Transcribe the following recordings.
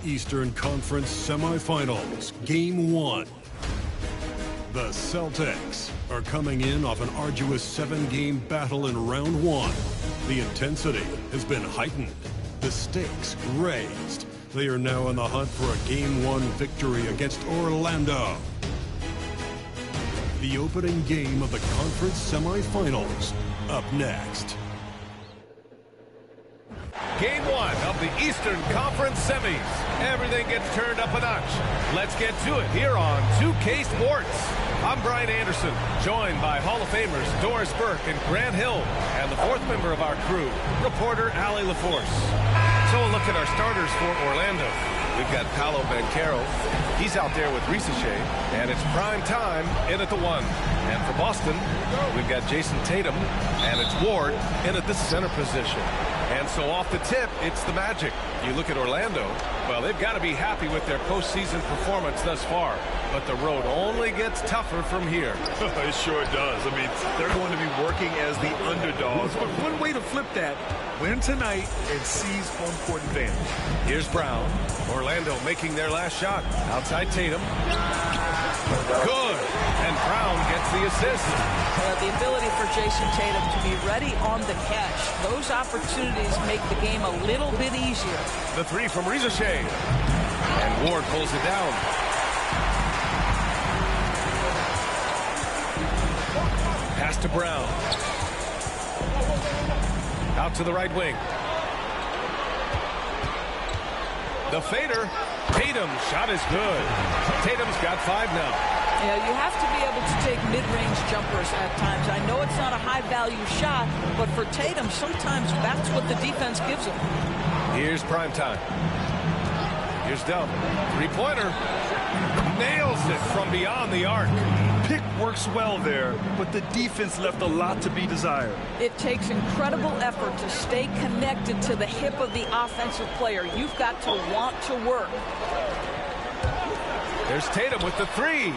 Eastern Conference Semifinals, Game 1. The Celtics are coming in off an arduous 7-game battle in round 1. The intensity has been heightened, the stakes raised. They are now in the hunt for a Game 1 victory against Orlando. The opening game of the conference semifinals, up next. Game 1 of the Eastern Conference semis. Everything gets turned up a notch. Let's get to it here on 2K Sports. I'm Brian Anderson, joined by Hall of Famers Doris Burke and Grant Hill, and the fourth member of our crew, reporter Allie LaForce. So a look at our starters for Orlando. We've got Paolo Banchero. He's out there with Ricochet, and it's prime time in at the 1. And for Boston, we've got Jason Tatum, and it's Ward in at the center position. And so off the tip, it's the Magic. You look at Orlando, well, they've got to be happy with their postseason performance thus far. But the road only gets tougher from here. It sure does. I mean, they're going to be working as the underdogs. But one way to flip that, win tonight and seize home court advantage. Here's Brown. Orlando making their last shot. Outside Tatum. Good. And Brown gets the assist. The ability for Jason Tatum to be ready on the catch. Those opportunities make the game a little bit easier. The 3 from Ricochet. And Ward pulls it down. Pass to Brown. Out to the right wing. The fader. Tatum shot is good. Tatum's got 5 now. Yeah, you have to be able to take mid-range jumpers at times. I know it's not a high-value shot, but for Tatum, sometimes that's what the defense gives him. Here's prime time. Here's Dub. 3-pointer. Nails it from beyond the arc. Pick works well there, but the defense left a lot to be desired. It takes incredible effort to stay connected to the hip of the offensive player. You've got to want to work. There's Tatum with the 3.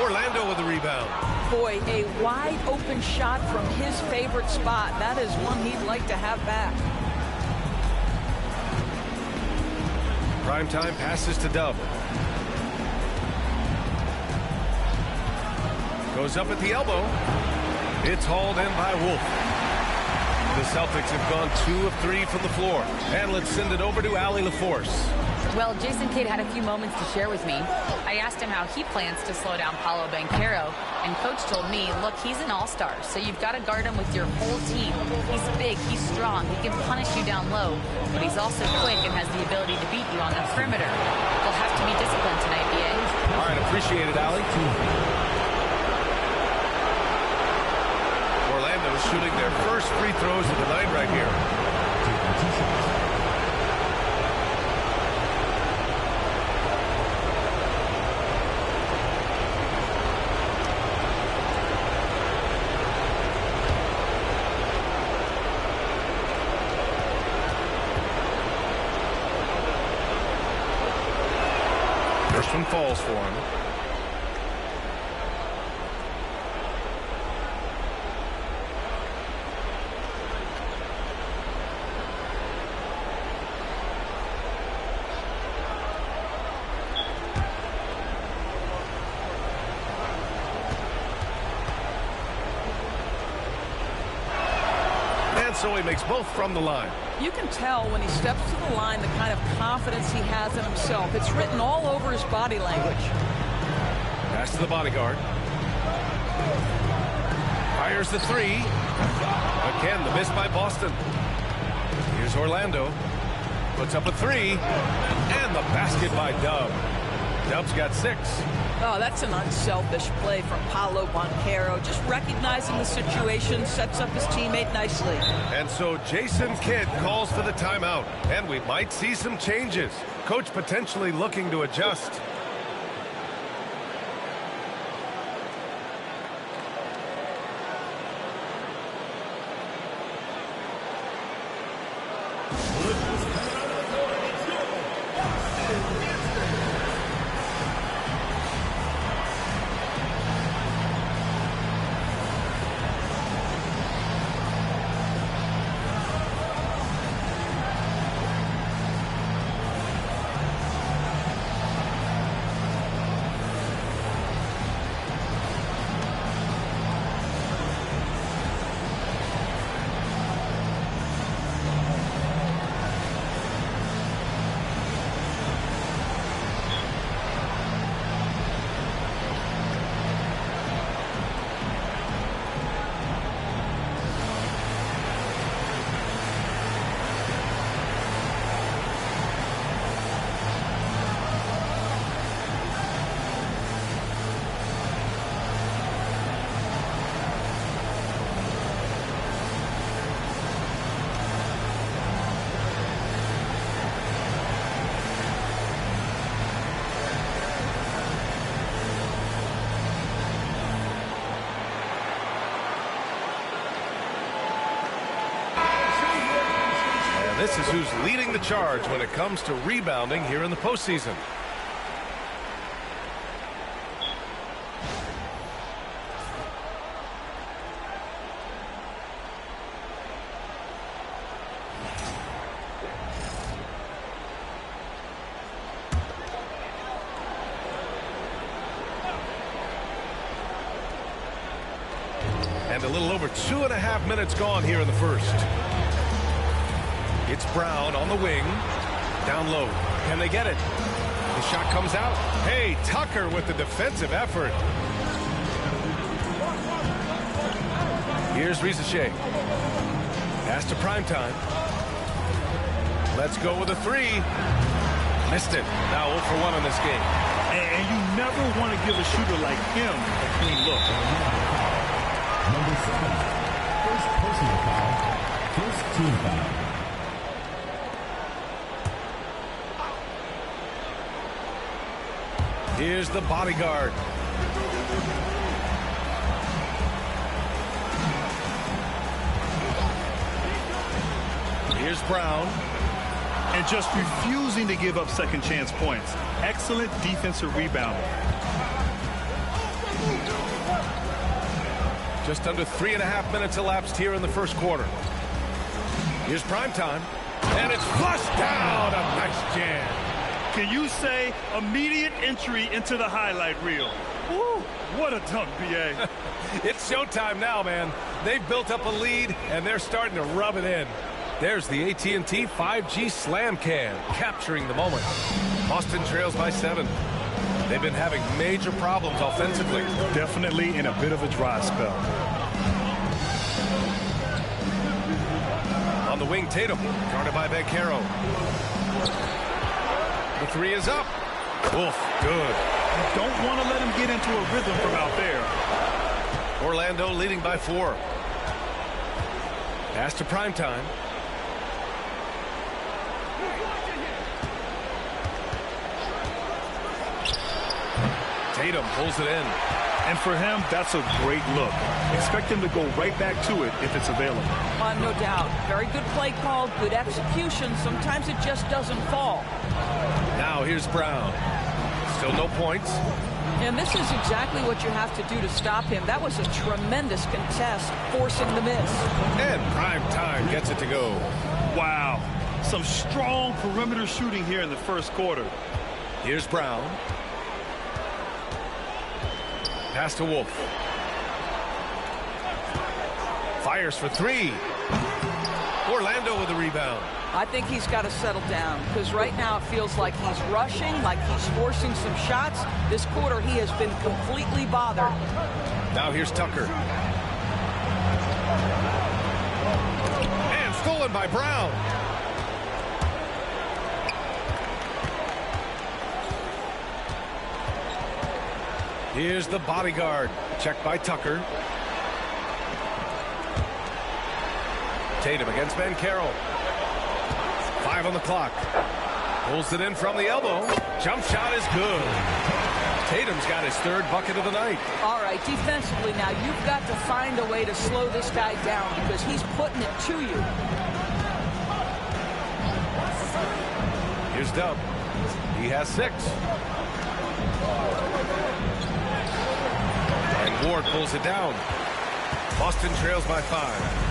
Orlando with the rebound. Boy, a wide open shot from his favorite spot. That is one he'd like to have back. Primetime passes to Dub. Goes up at the elbow. It's hauled in by Wolf. The Celtics have gone 2 of 3 from the floor. And let's send it over to Allie LaForce. Well, Jason Kidd had a few moments to share with me. I asked him how he plans to slow down Paolo Banchero, and Coach told me, look, he's an all-star, so you've got to guard him with your whole team. He's big, he's strong, he can punish you down low, but he's also quick and has the ability to beat you on the perimeter. They'll have to be disciplined tonight, BA. All right, appreciate it, Allie. Orlando's shooting their first free throws of the night right here. First one falls for him. And so he makes both from the line. You can tell when he steps to the line the kind of confidence he has in himself. It's written all over his body language. Pass to the bodyguard. Fires the 3. Again, the miss by Boston. Here's Orlando. Puts up a 3. And the basket by Dub. Dub's got 6. Oh, that's an unselfish play from Paolo Banchero. Just recognizing the situation, sets up his teammate nicely. And so Jason Kidd calls for the timeout. And we might see some changes. Coach potentially looking to adjust. This is who's leading the charge when it comes to rebounding here in the postseason. And a little over 2.5 minutes gone here in the first. It's Brown on the wing. Down low. Can they get it? The shot comes out. Hey, Tucker with the defensive effort. Here's Rizachet. Pass to Primetime. Let's go with a three. Missed it. Now 0 for 1 in this game. And you never want to give a shooter like him a clean look. Number 7. First personal foul. First team foul. Here's the bodyguard. Here's Brown. And just refusing to give up second chance points. Excellent defensive rebounding. Just under 3.5 minutes elapsed here in the first quarter. Here's Primetime. And it's flushed down. A nice jam. Can you say immediate entry into the highlight reel? Woo, what a dunk, B.A. It's showtime now, man. They've built up a lead, and they're starting to rub it in. There's the AT&T 5G Slam Can, capturing the moment. Boston trails by 7. They've been having major problems offensively. Definitely in a bit of a dry spell. On the wing, Tatum, guarded by Banchero. The three is up. Wolf, good. You don't want to let him get into a rhythm from out there. Orlando leading by 4. Pass to Primetime. Tatum pulls it in. And for him, that's a great look. Expect him to go right back to it if it's available. No doubt. Very good play call, good execution. Sometimes it just doesn't fall. Now here's Brown. Still no points. And this is exactly what you have to do to stop him. That was a tremendous contest, forcing the miss. And Primetime gets it to go. Wow. Some strong perimeter shooting here in the first quarter. Here's Brown. Pass to Wolf. Fires for 3. Orlando with the rebound. I think he's got to settle down because right now it feels like he's rushing, like he's forcing some shots. This quarter he has been completely bothered. Now here's Tucker. And stolen by Brown. Here's the bodyguard. Checked by Tucker. Tatum against Banchero. 5 on the clock. Pulls it in from the elbow. Jump shot is good. Tatum's got his 3rd bucket of the night. All right, defensively now, you've got to find a way to slow this guy down because he's putting it to you. Here's Dub. He has 6. And Ward pulls it down. Boston trails by 5.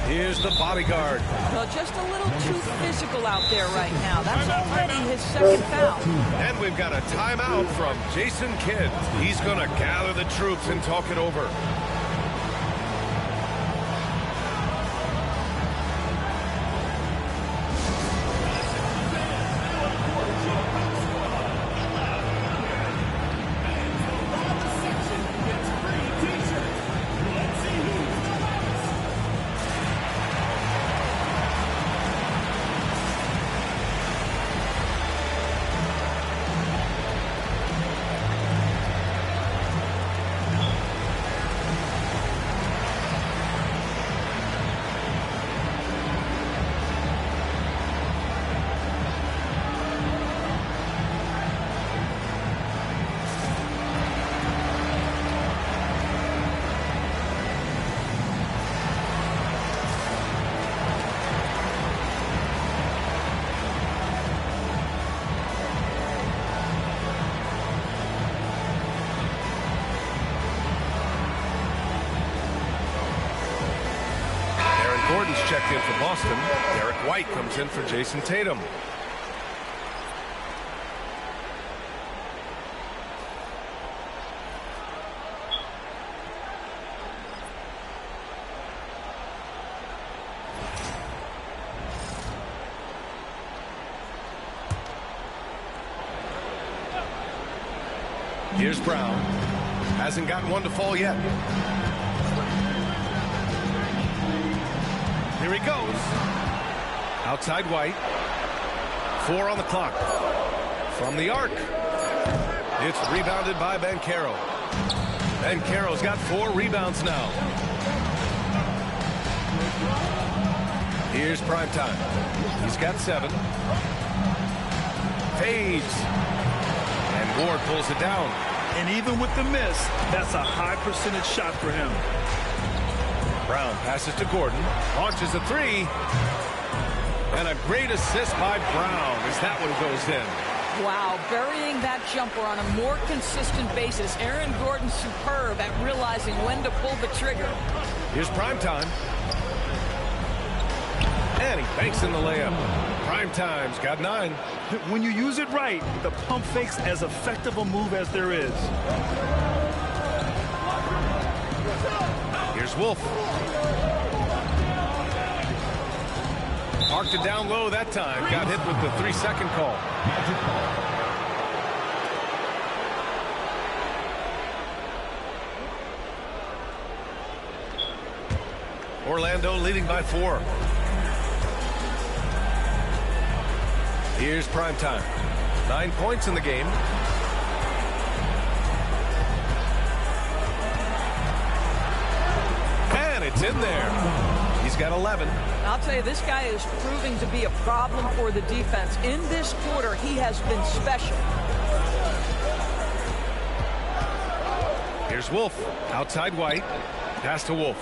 Here's the bodyguard. Well, just a little too physical out there right now. That's already his 2nd foul. And we've got a timeout from Jason Kidd. He's going to gather the troops and talk it over. Gordon's checked in for Boston. Derek White comes in for Jason Tatum. Here's Brown. Hasn't gotten one to fall yet. Here he goes. Outside White. 4 on the clock. From the arc. It's rebounded by Banchero. Banchero's got 4 rebounds now. Here's Primetime. He's got 7. Fades. And Ward pulls it down. And even with the miss, that's a high percentage shot for him. Brown passes to Gordon. Launches a 3. And a great assist by Brown as that one goes in. Wow, burying that jumper on a more consistent basis. Aaron Gordon superb at realizing when to pull the trigger. Here's Primetime. And he banks in the layup. Primetime's got 9. When you use it right, the pump fake's as effective a move as there is. Here's Wolf. Parked it down low that time. Got hit with the 3-second call. Magic ball. Orlando leading by 4. Here's Primetime. 9 points in the game. And it's in there. He's got 11. I'll tell you, this guy is proving to be a problem for the defense. In this quarter, he has been special. Here's Wolf. Outside White. Pass to Wolf.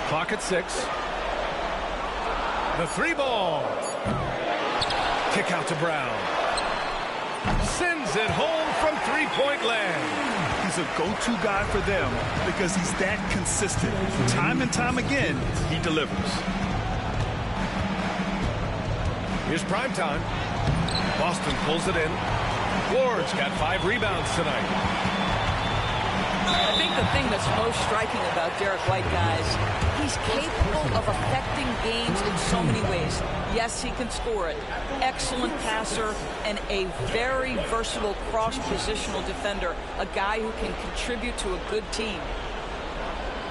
Clock at 6. The 3 ball. Kick out to Brown. Sends it home from 3-point land. He's a go-to guy for them because he's that consistent. Time and time again, he delivers. Here's Primetime. Boston pulls it in. Ward's got 5 rebounds tonight. I think the thing that's most striking about Derek White, guys, he's capable of affecting games in so many ways. Yes, he can score it. Excellent passer and a very versatile cross-positional defender. A guy who can contribute to a good team.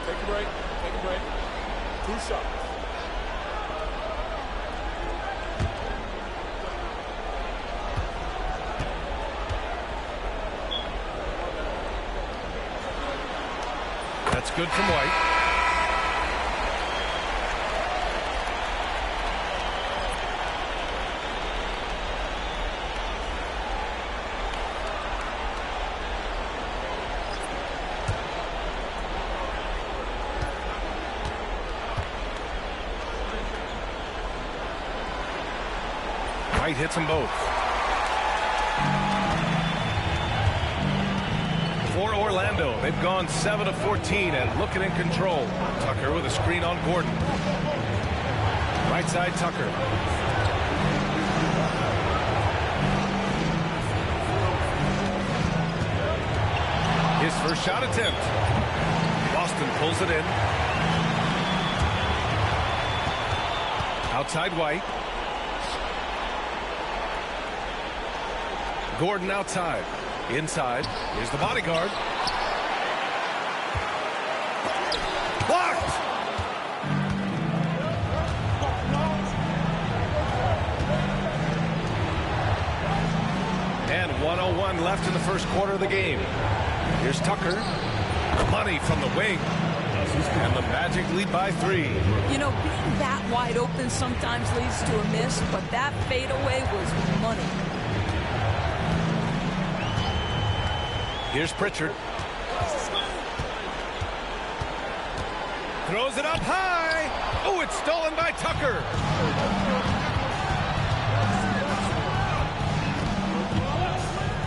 Take a break. Take a break. 2 shots. That's good from White. White hits them both. For Orlando, they've gone 7 of 14 and looking in control. Tucker with a screen on Gordon. Right side, Tucker. His first shot attempt. Boston pulls it in. Outside White. Gordon outside. Inside. Here's the bodyguard. Blocked! And 1:01 left in the first quarter of the game. Here's Tucker. Money from the wing. And the Magic lead by 3. You know, being that wide open sometimes leads to a miss, but that fadeaway was money. Here's Pritchard. Throws it up high. Oh, it's stolen by Tucker.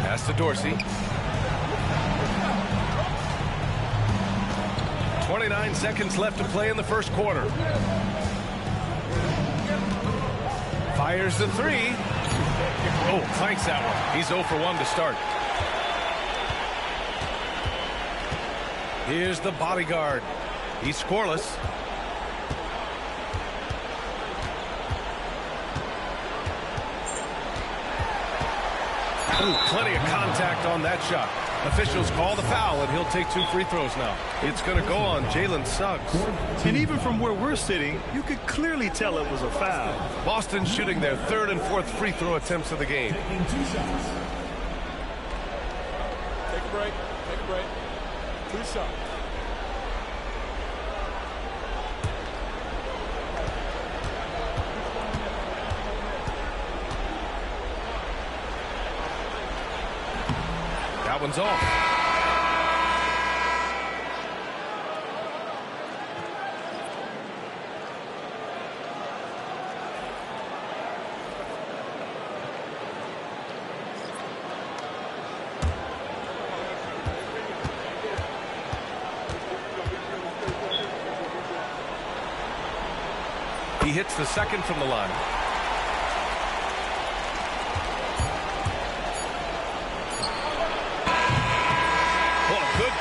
Pass to Dorsey. 29 seconds left to play in the first quarter. Fires the three. Oh, clanks that one. He's 0 for 1 to start. Here's the bodyguard. He's scoreless. Ooh, plenty of contact on that shot. Officials call the foul, and he'll take 2 free throws now. It's going to go on Jalen Suggs. And even from where we're sitting, you could clearly tell it was a foul. Boston shooting their 3rd and 4th free throw attempts of the game. Take a break. Take a break. 2 shots. That one's off. He hits the second from the line.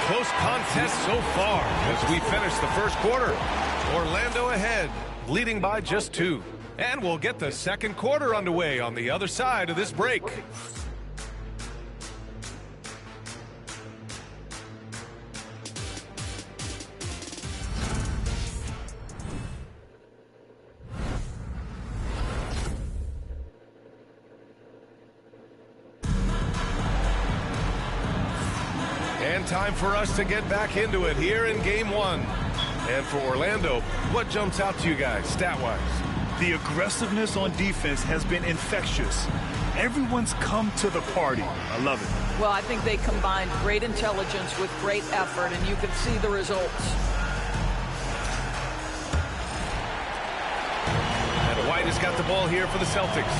Close contest so far as we finish the first quarter. Orlando ahead, leading by just 2. And we'll get the second quarter underway on the other side of this break. And time for us to get back into it here in game 1. And for Orlando, what jumps out to you guys, stat-wise? The aggressiveness on defense has been infectious. Everyone's come to the party. I love it. Well, I think they combined great intelligence with great effort, and you can see the results. And White has got the ball here for the Celtics.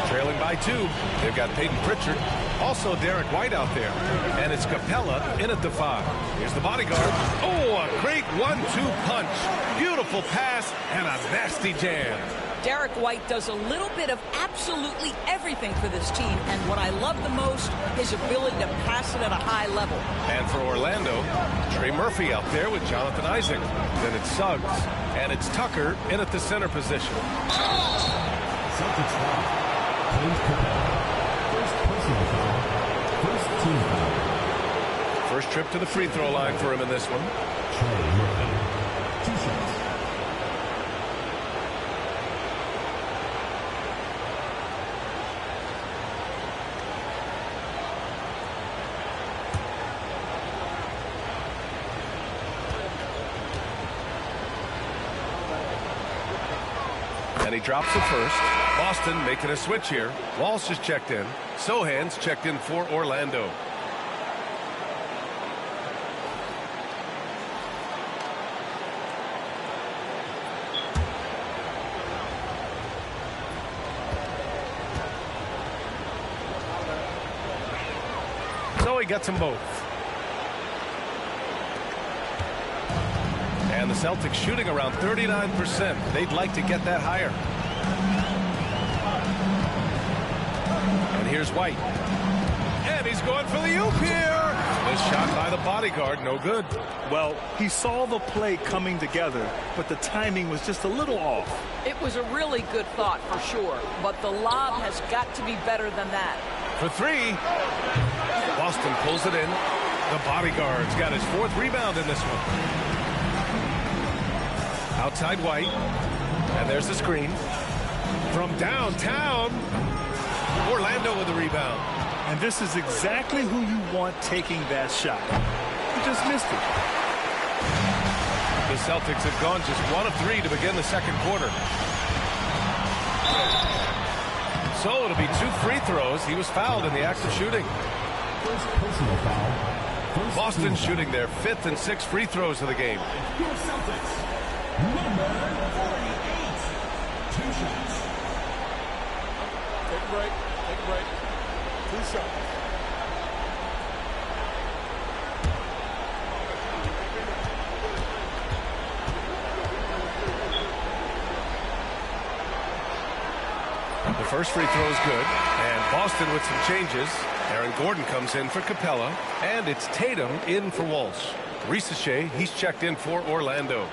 Trailing by 2. They've got Peyton Pritchard. Also Derek White out there. And it's Capella in at the 5. Here's the bodyguard. Oh, a great 1-2 punch. Beautiful pass and a nasty jam. Derek White does a little bit of absolutely everything for this team, and what I love the most, his ability to pass it at a high level. And for Orlando, Trey Murphy out there with Jonathan Isaac. Then it's Suggs, and it's Tucker in at the center position. Celtics foul. James Capella. First personal foul. First team foul. First trip to the free throw line for him in this one. Trey Murphy. 2 shots. And he drops the first. Boston making a switch here. Walsh is checked in. Sohan's checked in for Orlando. So he gets them both. And the Celtics shooting around 39%. They'd like to get that higher. And here's White. And he's going for the oop here. This shot by the bodyguard, no good. Well, he saw the play coming together, but the timing was just a little off. It was a really good thought for sure, but the lob has got to be better than that. For 3. Boston pulls it in. The bodyguard's got his 4th rebound in this one. Outside White. And there's the screen. From downtown. Orlando with the rebound. And this is exactly who you want taking that shot. He just missed it. The Celtics have gone just 1 of 3 to begin the second quarter. So it'll be 2 free throws. He was fouled in the act of shooting. First personal foul. First Boston team shooting their 5th and 6th free throws of the game. Your Celtics. Number 48. 2 shots. Take a break. Take a break. 2 shots. first free throw is good. And Boston with some changes. Aaron Gordon comes in for Capella. And it's Tatum in for Walsh. Ricochet, he's checked in for Orlando.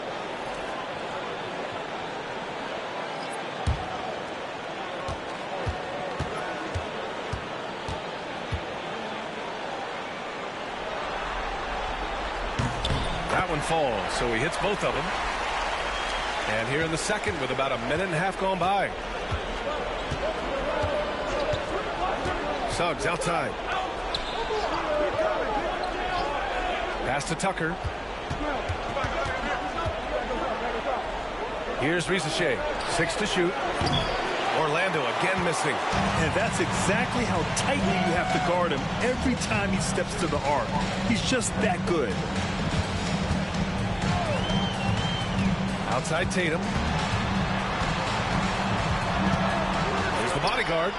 That one falls, so he hits both of them. And here in the second with about a minute and a half gone by. Suggs outside. Pass to Tucker. Here's Ricochet. 6 to shoot. Orlando again missing. And that's exactly how tightly you have to guard him every time he steps to the arc. He's just that good. Outside Tatum. Here's the bodyguard.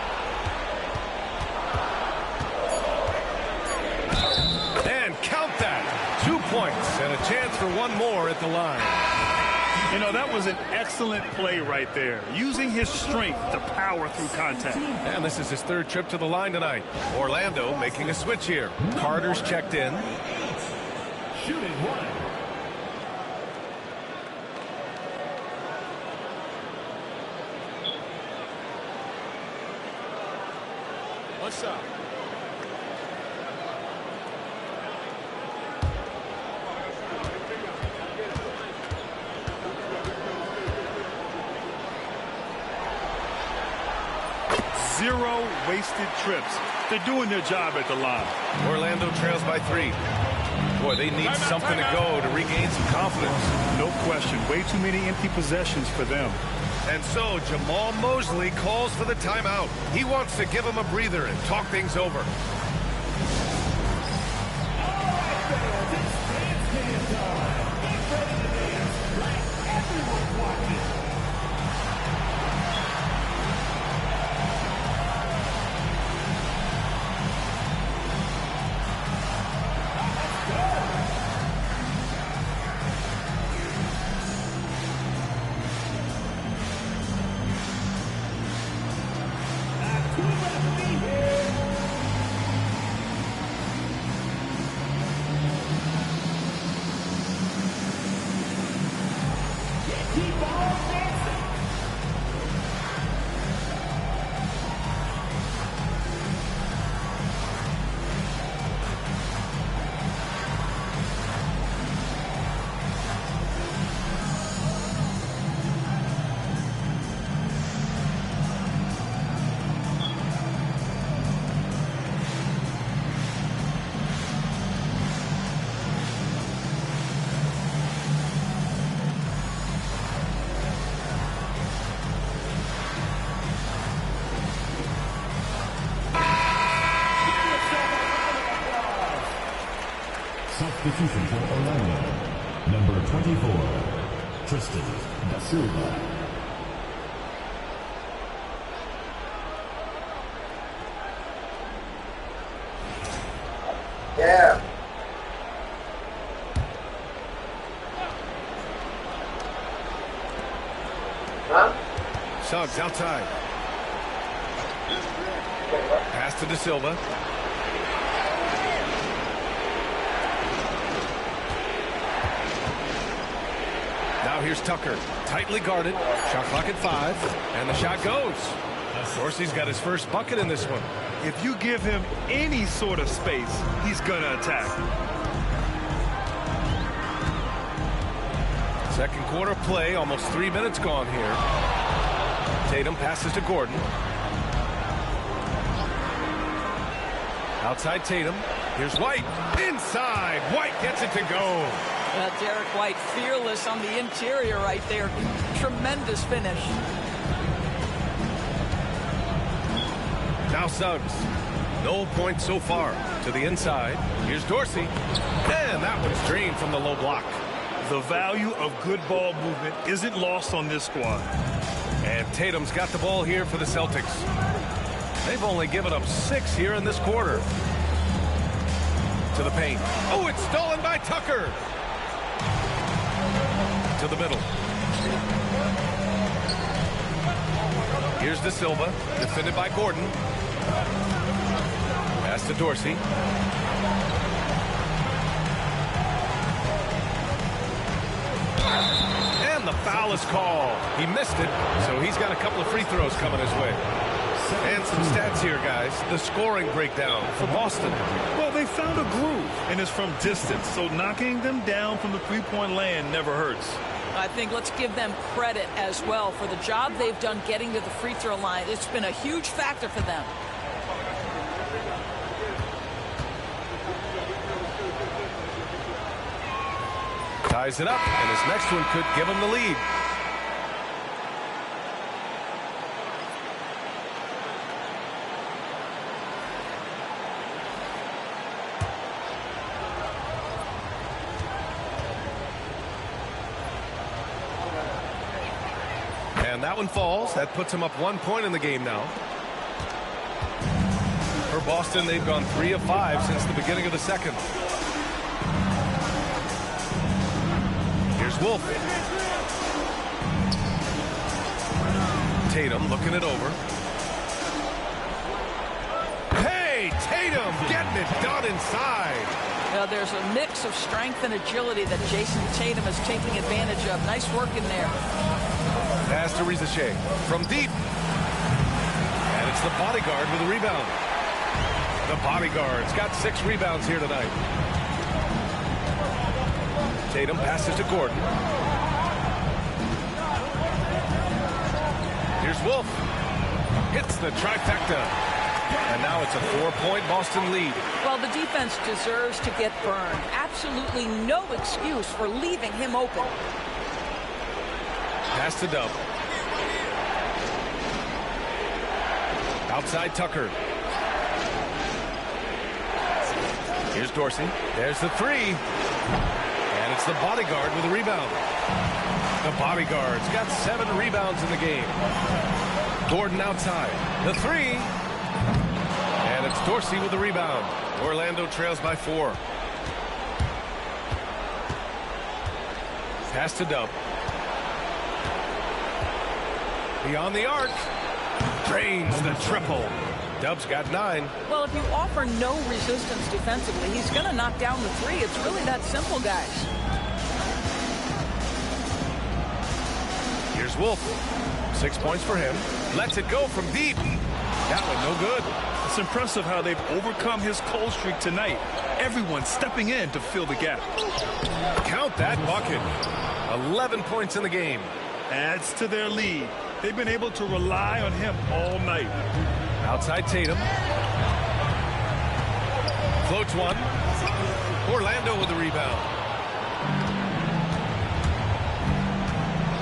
And count that. 2 points and a chance for one more at the line. You know, that was an excellent play right there. Using his strength to power through contact. And this is his third trip to the line tonight. Orlando making a switch here. Carter's checked in. Shooting one. What's up? Zero wasted trips. They're doing their job at the line. Orlando trails by 3. Boy, they need something to go to regain some confidence. No question. Way too many empty possessions for them. And so Jamal Mosley calls for the timeout. He wants to give him a breather and talk things over. Substitution for Orlando. Number 24, Tristan da Silva. Yeah. Huh? Suggs outside. Pass to Da Silva. Now here's Tucker. Tightly guarded. Shot clock at 5. And the shot goes. Dorsey's got his first bucket in this one. If you give him any sort of space, he's going to attack. Second quarter play, almost 3 minutes gone here. Tatum passes to Gordon. Outside Tatum. Here's White. Inside. White gets it to go. Derek White fearless on the interior right there. Tremendous finish. Now Suggs. No points so far. To the inside. Here's Dorsey. And that one's drained from the low block. The value of good ball movement isn't lost on this squad. And Tatum's got the ball here for the Celtics. They've only given up 6 here in this quarter. To the paint. Oh, it's stolen by Tucker. To the middle. Here's De Silva, defended by Gordon. Pass to Dorsey. And the foul is called. He missed it, so he's got a couple of free throws coming his way. And some stats here, guys. The scoring breakdown for Boston. Well, they found a groove, and it's from distance, so knocking them down from the three-point land never hurts. I think let's give them credit as well for the job they've done getting to the free throw line. It's been a huge factor for them. Ties it up, and his next one could give him the lead. And that one falls. That puts him up 1 point in the game now. For Boston, they've gone 3 of 5 since the beginning of the second. Here's Wolf. Tatum looking it over. Hey, Tatum getting it done inside. Now, there's a mix of strength and agility that Jason Tatum is taking advantage of. Nice work in there. Pass to Rizachet from deep. And it's the bodyguard with a rebound. The bodyguard's got 6 rebounds here tonight. Tatum passes to Gordon. Here's Wolf. Hits the trifecta. And now it's a 4-point Boston lead. Well, the defense deserves to get burned. Absolutely no excuse for leaving him open. Pass to Dub. Outside Tucker. Here's Dorsey. There's the 3. And it's the bodyguard with a rebound. The bodyguard's got 7 rebounds in the game. Gordon outside. The 3. And it's Dorsey with the rebound. Orlando trails by 4. Pass to Dub. Beyond the arc. Drains the triple. Dub's got 9. Well, if you offer no resistance defensively, he's going to knock down the 3. It's really that simple, guys. Here's Wolf. 6 points for him. Lets it go from deep. That one no good. It's impressive how they've overcome his cold streak tonight. Everyone stepping in to fill the gap. Count that bucket. 11 points in the game. Adds to their lead. They've been able to rely on him all night. Outside Tatum. Floats one. Orlando with the rebound.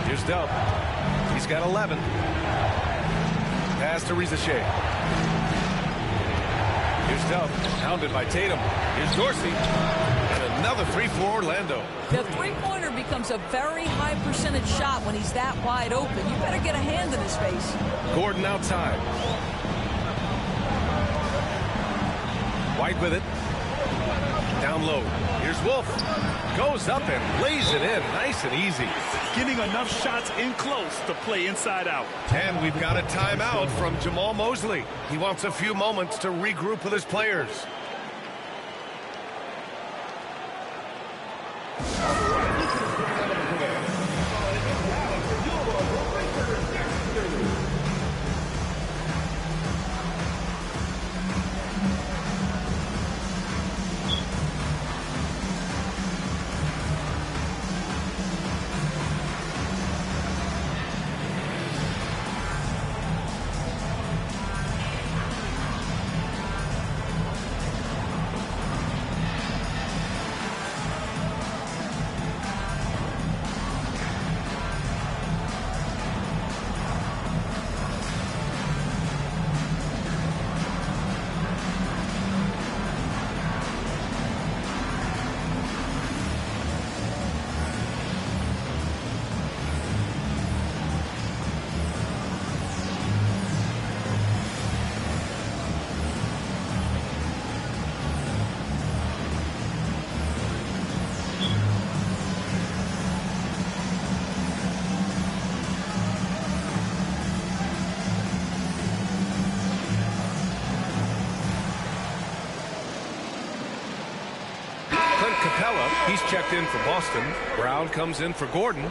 Here's Dub. He's got 11. Pass to Rizachet. Here's Dub. Hounded by Tatum. Here's Dorsey. And another 3 for Orlando. The three-pointer becomes a very high percentage shot when he's that wide open. You better get a hand in his face. Gordon outside. White with it. Down low. Here's Wolf. Goes up and lays it in. Nice and easy. Getting enough shots in close to play inside out. And we've got a timeout from Jamal Mosley. He wants a few moments to regroup with his players. Clint Capella, he's checked in for Boston. Brown comes in for Gordon.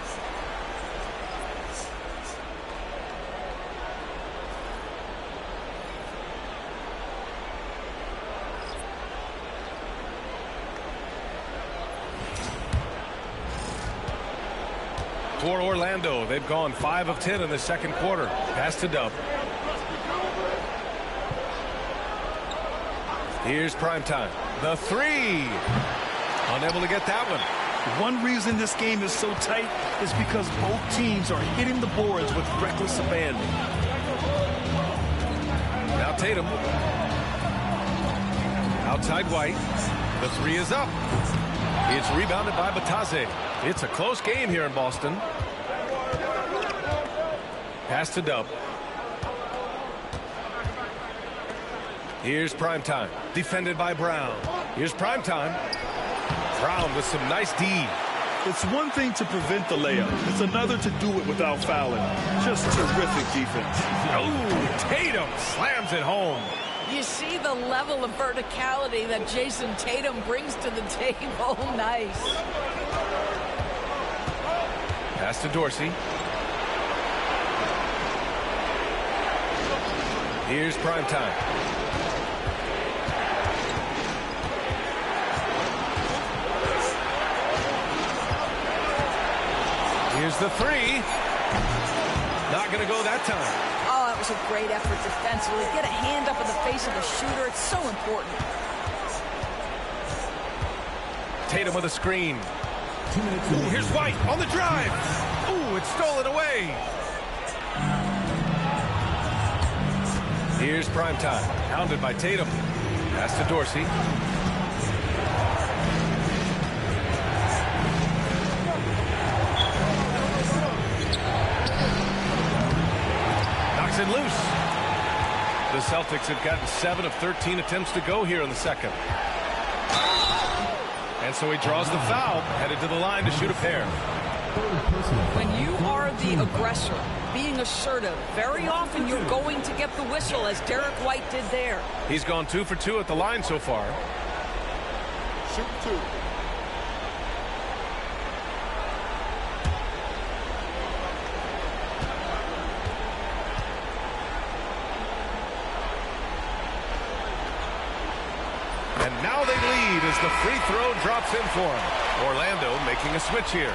For Orlando, they've gone 5 of 10 in the second quarter. Pass to Dub. Here's primetime. The three. Unable to get that one. One reason this game is so tight is because both teams are hitting the boards with reckless abandon. Now Tatum. Outside White. The three is up. It's rebounded by Batase. It's a close game here in Boston. Pass to Dub. Here's primetime. Defended by Brown. Here's primetime. Brown with some nice D. It's one thing to prevent the layup. It's another to do it without fouling. Just terrific defense. Oh, Tatum slams it home. You see the level of verticality that Jason Tatum brings to the table. Nice. Pass to Dorsey. Here's primetime. Here's the three. Not going to go that time. Oh, that was a great effort defensively. Get a hand up in the face of the shooter. It's so important. Tatum with a screen. Ooh, here's White on the drive. Ooh, it's stolen away. Here's primetime. Hounded by Tatum. Pass to Dorsey. Knocks it loose. The Celtics have gotten 7 of 13 attempts to go here in the second. And so he draws the foul, headed to the line to shoot a pair. When you are the aggressor, being assertive, very often you're going to get the whistle, as Derek White did there. He's gone 2 for 2 at the line so far. Shoot 2. And now they lead as the free throw drops in for him. Orlando making a switch here.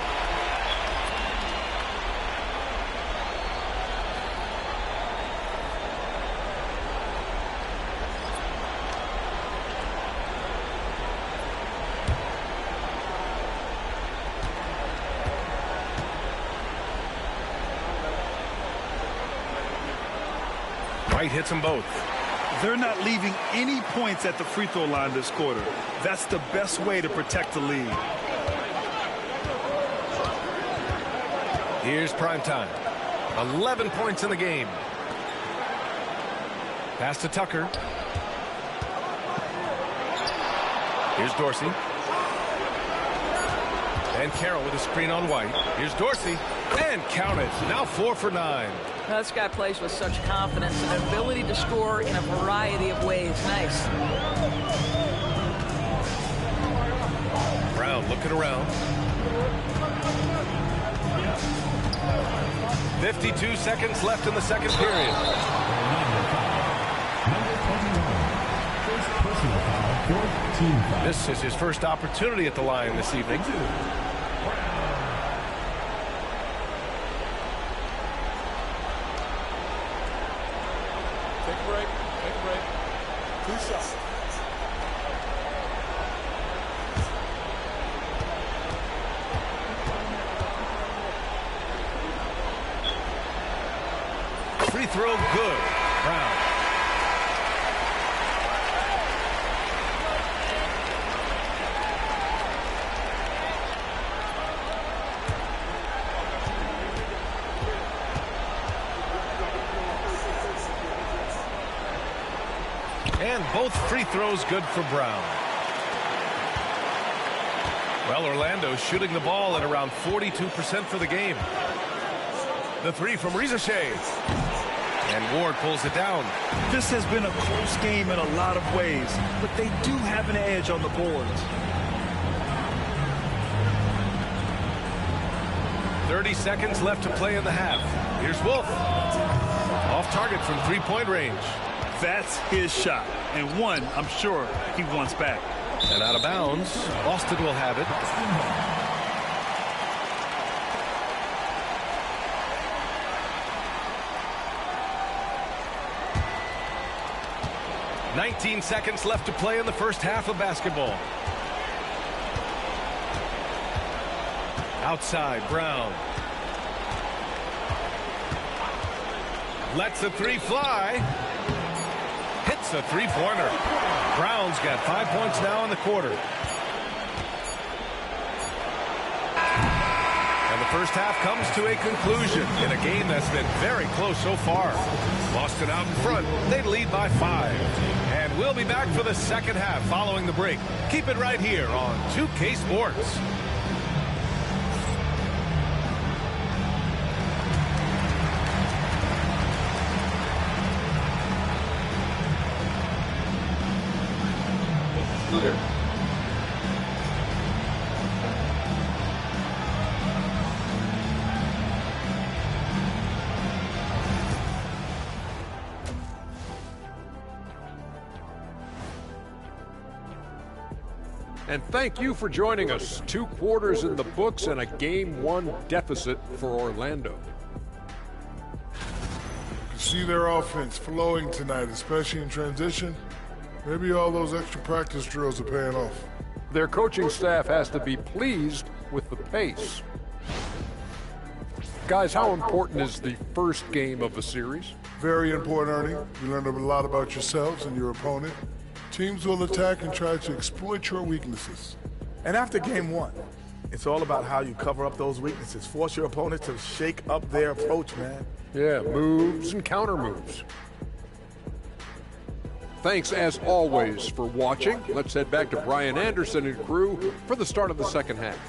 White hits them both. They're not leaving any points at the free throw line this quarter. That's the best way to protect the lead. Here's primetime. 11 points in the game. Pass to Tucker. Here's Dorsey. And Carroll with a screen on White. Here's Dorsey. And count it. Now 4 for 9. Now, this guy plays with such confidence and an ability to score in a variety of ways. Nice. Brown looking around. 52 seconds left in the second period. This is his first opportunity at the line this evening. Take a break. Take a break. 2 shots. Free throw good. Brown. And both free throws good for Brown. Well, Orlando's shooting the ball at around 42% for the game. The three from Rizashea. And Ward pulls it down. This has been a close game in a lot of ways, but they do have an edge on the boards. 30 seconds left to play in the half. Here's Wolf. Off target from three-point range. That's his shot. And one, I'm sure, he wants back. And out of bounds. Boston will have it. 19 seconds left to play in the first half of basketball. Outside, Brown. Lets the three fly. Hits a three-pointer. Brown's got 5 points now in the quarter. And the first half comes to a conclusion in a game that's been very close so far. Boston out in front. They lead by 5. And we'll be back for the second half following the break. Keep it right here on 2K Sports. And thank you for joining us. 2 quarters in the books and a Game 1 deficit for Orlando. You can see their offense flowing tonight, especially in transition. Maybe all those extra practice drills are paying off. Their coaching staff has to be pleased with the pace. Guys, how important is the first game of the series? Very important, Ernie. You learn a lot about yourselves and your opponent. Teams will attack and try to exploit your weaknesses. And after game 1, it's all about how you cover up those weaknesses. Force your opponent to shake up their approach, man. Yeah, moves and counter moves. Thanks, as always, for watching. Let's head back to Brian Anderson and crew for the start of the second half.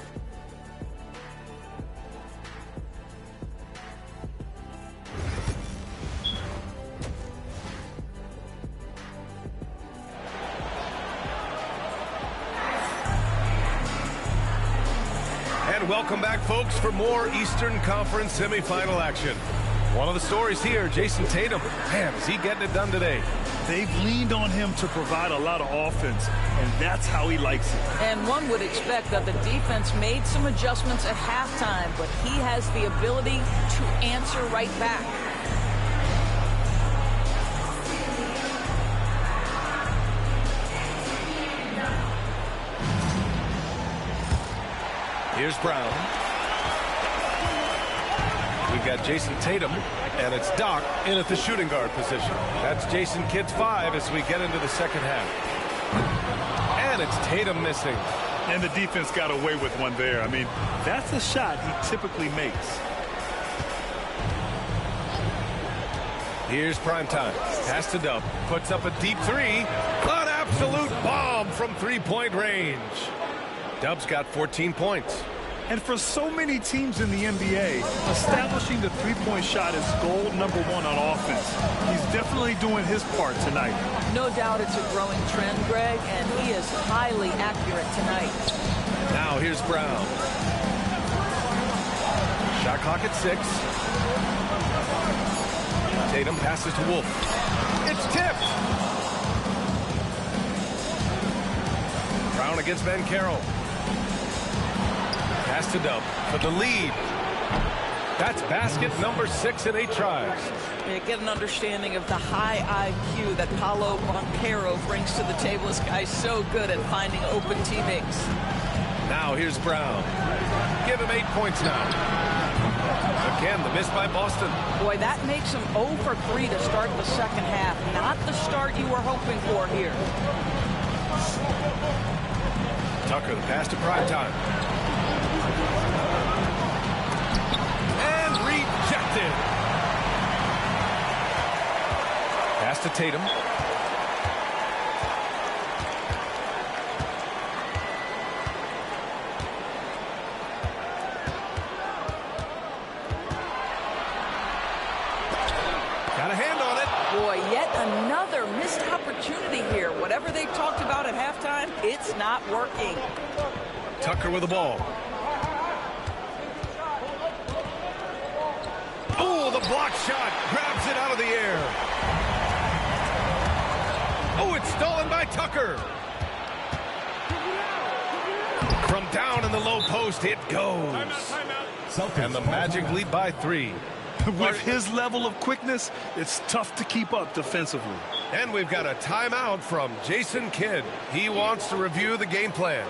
And welcome back, folks, for more Eastern Conference semifinal action. One of the stories here, Jason Tatum. Man, is he getting it done today? They've leaned on him to provide a lot of offense, and that's how he likes it. And one would expect that the defense made some adjustments at halftime, but he has the ability to answer right back. Here's Brown. We've got Jason Tatum, and it's Doc in at the shooting guard position. That's Jason Kidd's 5 as we get into the second half. And it's Tatum missing. And the defense got away with one there. I mean, that's a shot he typically makes. Here's Primetime. Pass to Dub. Puts up a deep 3. An absolute bomb from three-point range. Dub's got 14 points. And for so many teams in the NBA, establishing the three-point shot is goal number 1 on offense. He's definitely doing his part tonight. No doubt it's a growing trend, Greg, and he is highly accurate tonight. Now here's Brown. Shot clock at 6. Tatum passes to Wolf. It's tipped. Brown against Banchero. Pass to Dub for the lead. That's basket number 6 in 8 tries. You get an understanding of the high IQ that Paolo Banchero brings to the table. This guy's so good at finding open teammates. Now here's Brown. Give him 8 points now. Again, the miss by Boston. Boy, that makes him 0 for 3 to start the second half. Not the start you were hoping for here. Tucker, the pass to Primetime. And rejected. Pass to Tatum. Got a hand on it. Boy, yet another missed opportunity here. Whatever they talked about at halftime, it's not working. Tucker with the ball. the block shot. Grabs it out of the air. Oh, it's stolen by Tucker. From down in the low post, it goes. And the Magic lead by 3. With his level of quickness, it's tough to keep up defensively. And we've got a timeout from Jason Kidd. He wants to review the game plan.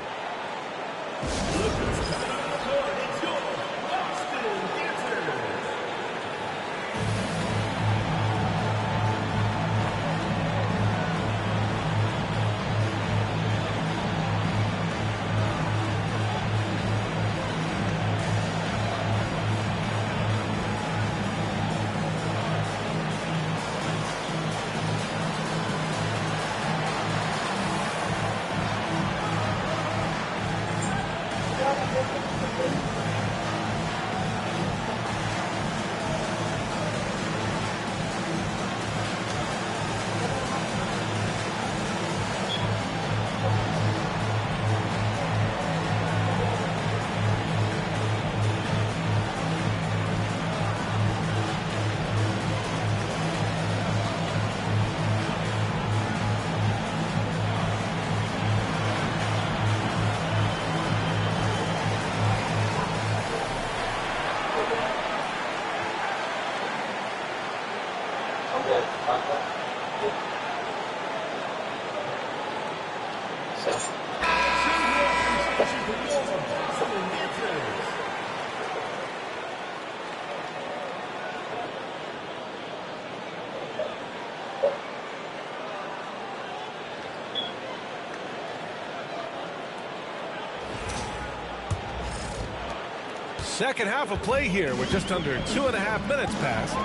Second half of play here with just under 2.5 minutes passed.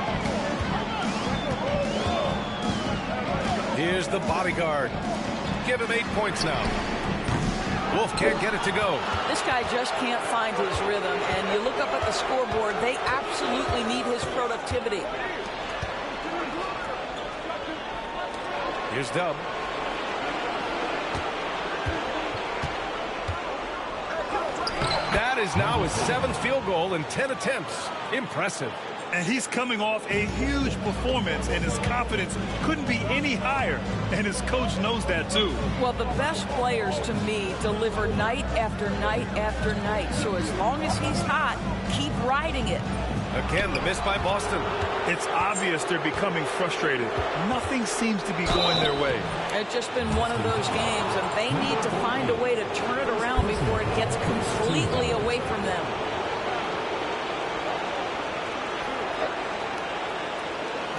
Here's the bodyguard. Give him 8 points now. Wolf can't get it to go. This guy just can't find his rhythm, and you look up at the scoreboard, they absolutely need his productivity. Here's Dub. That is now his 7th field goal in 10 attempts. Impressive. And he's coming off a huge performance, and his confidence couldn't be any higher. And his coach knows that, too. Well, the best players, to me, deliver night after night after night. So as long as he's hot, keep riding it. Again, the miss by Boston. It's obvious they're becoming frustrated. Nothing seems to be going their way. It's just been one of those games, and they need to find a way to turn it around before it gets completely away from them.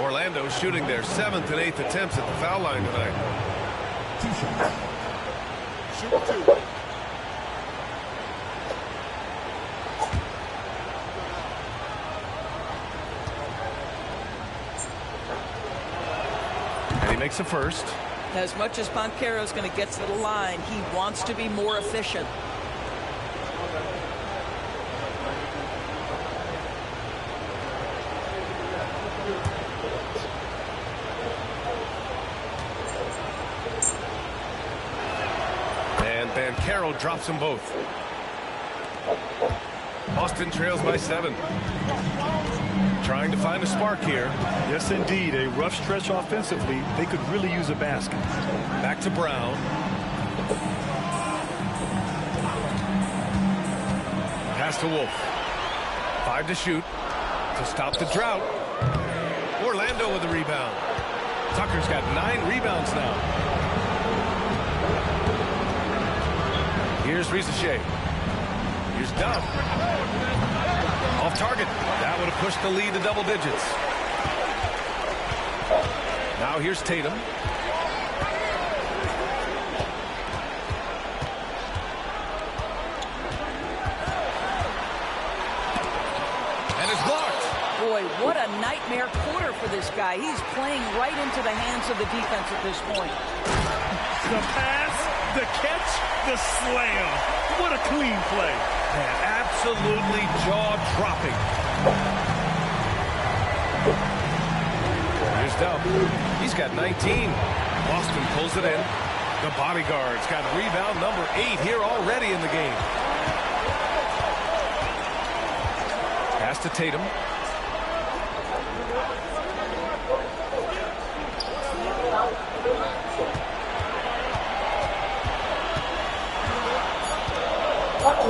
Orlando shooting their 7th and 8th attempts at the foul line tonight. 2 shots. Shoot 2. And he makes the first. As much as Banchero's going to get to the line, he wants to be more efficient. And Banchero drops them both. Boston trails by 7. Trying to find a spark here. Yes, indeed. A rough stretch offensively. They could really use a basket. Back to Brown. Pass to Wolf. 5 to shoot. To stop the drought. Orlando with the rebound. Tucker's got 9 rebounds now. Here's Ricochet. Here's Dub. Off target. That would have pushed the lead to double digits. Now here's Tatum. And it's blocked. Boy, what a nightmare quarter for this guy. He's playing right into the hands of the defense at this point. The pass, the catch, the slam. What a clean play. Man, absolutely jaw-dropping. Here's Dub. He's got 19. Boston pulls it in. The bodyguard's got rebound number 8 here already in the game. Pass to Tatum.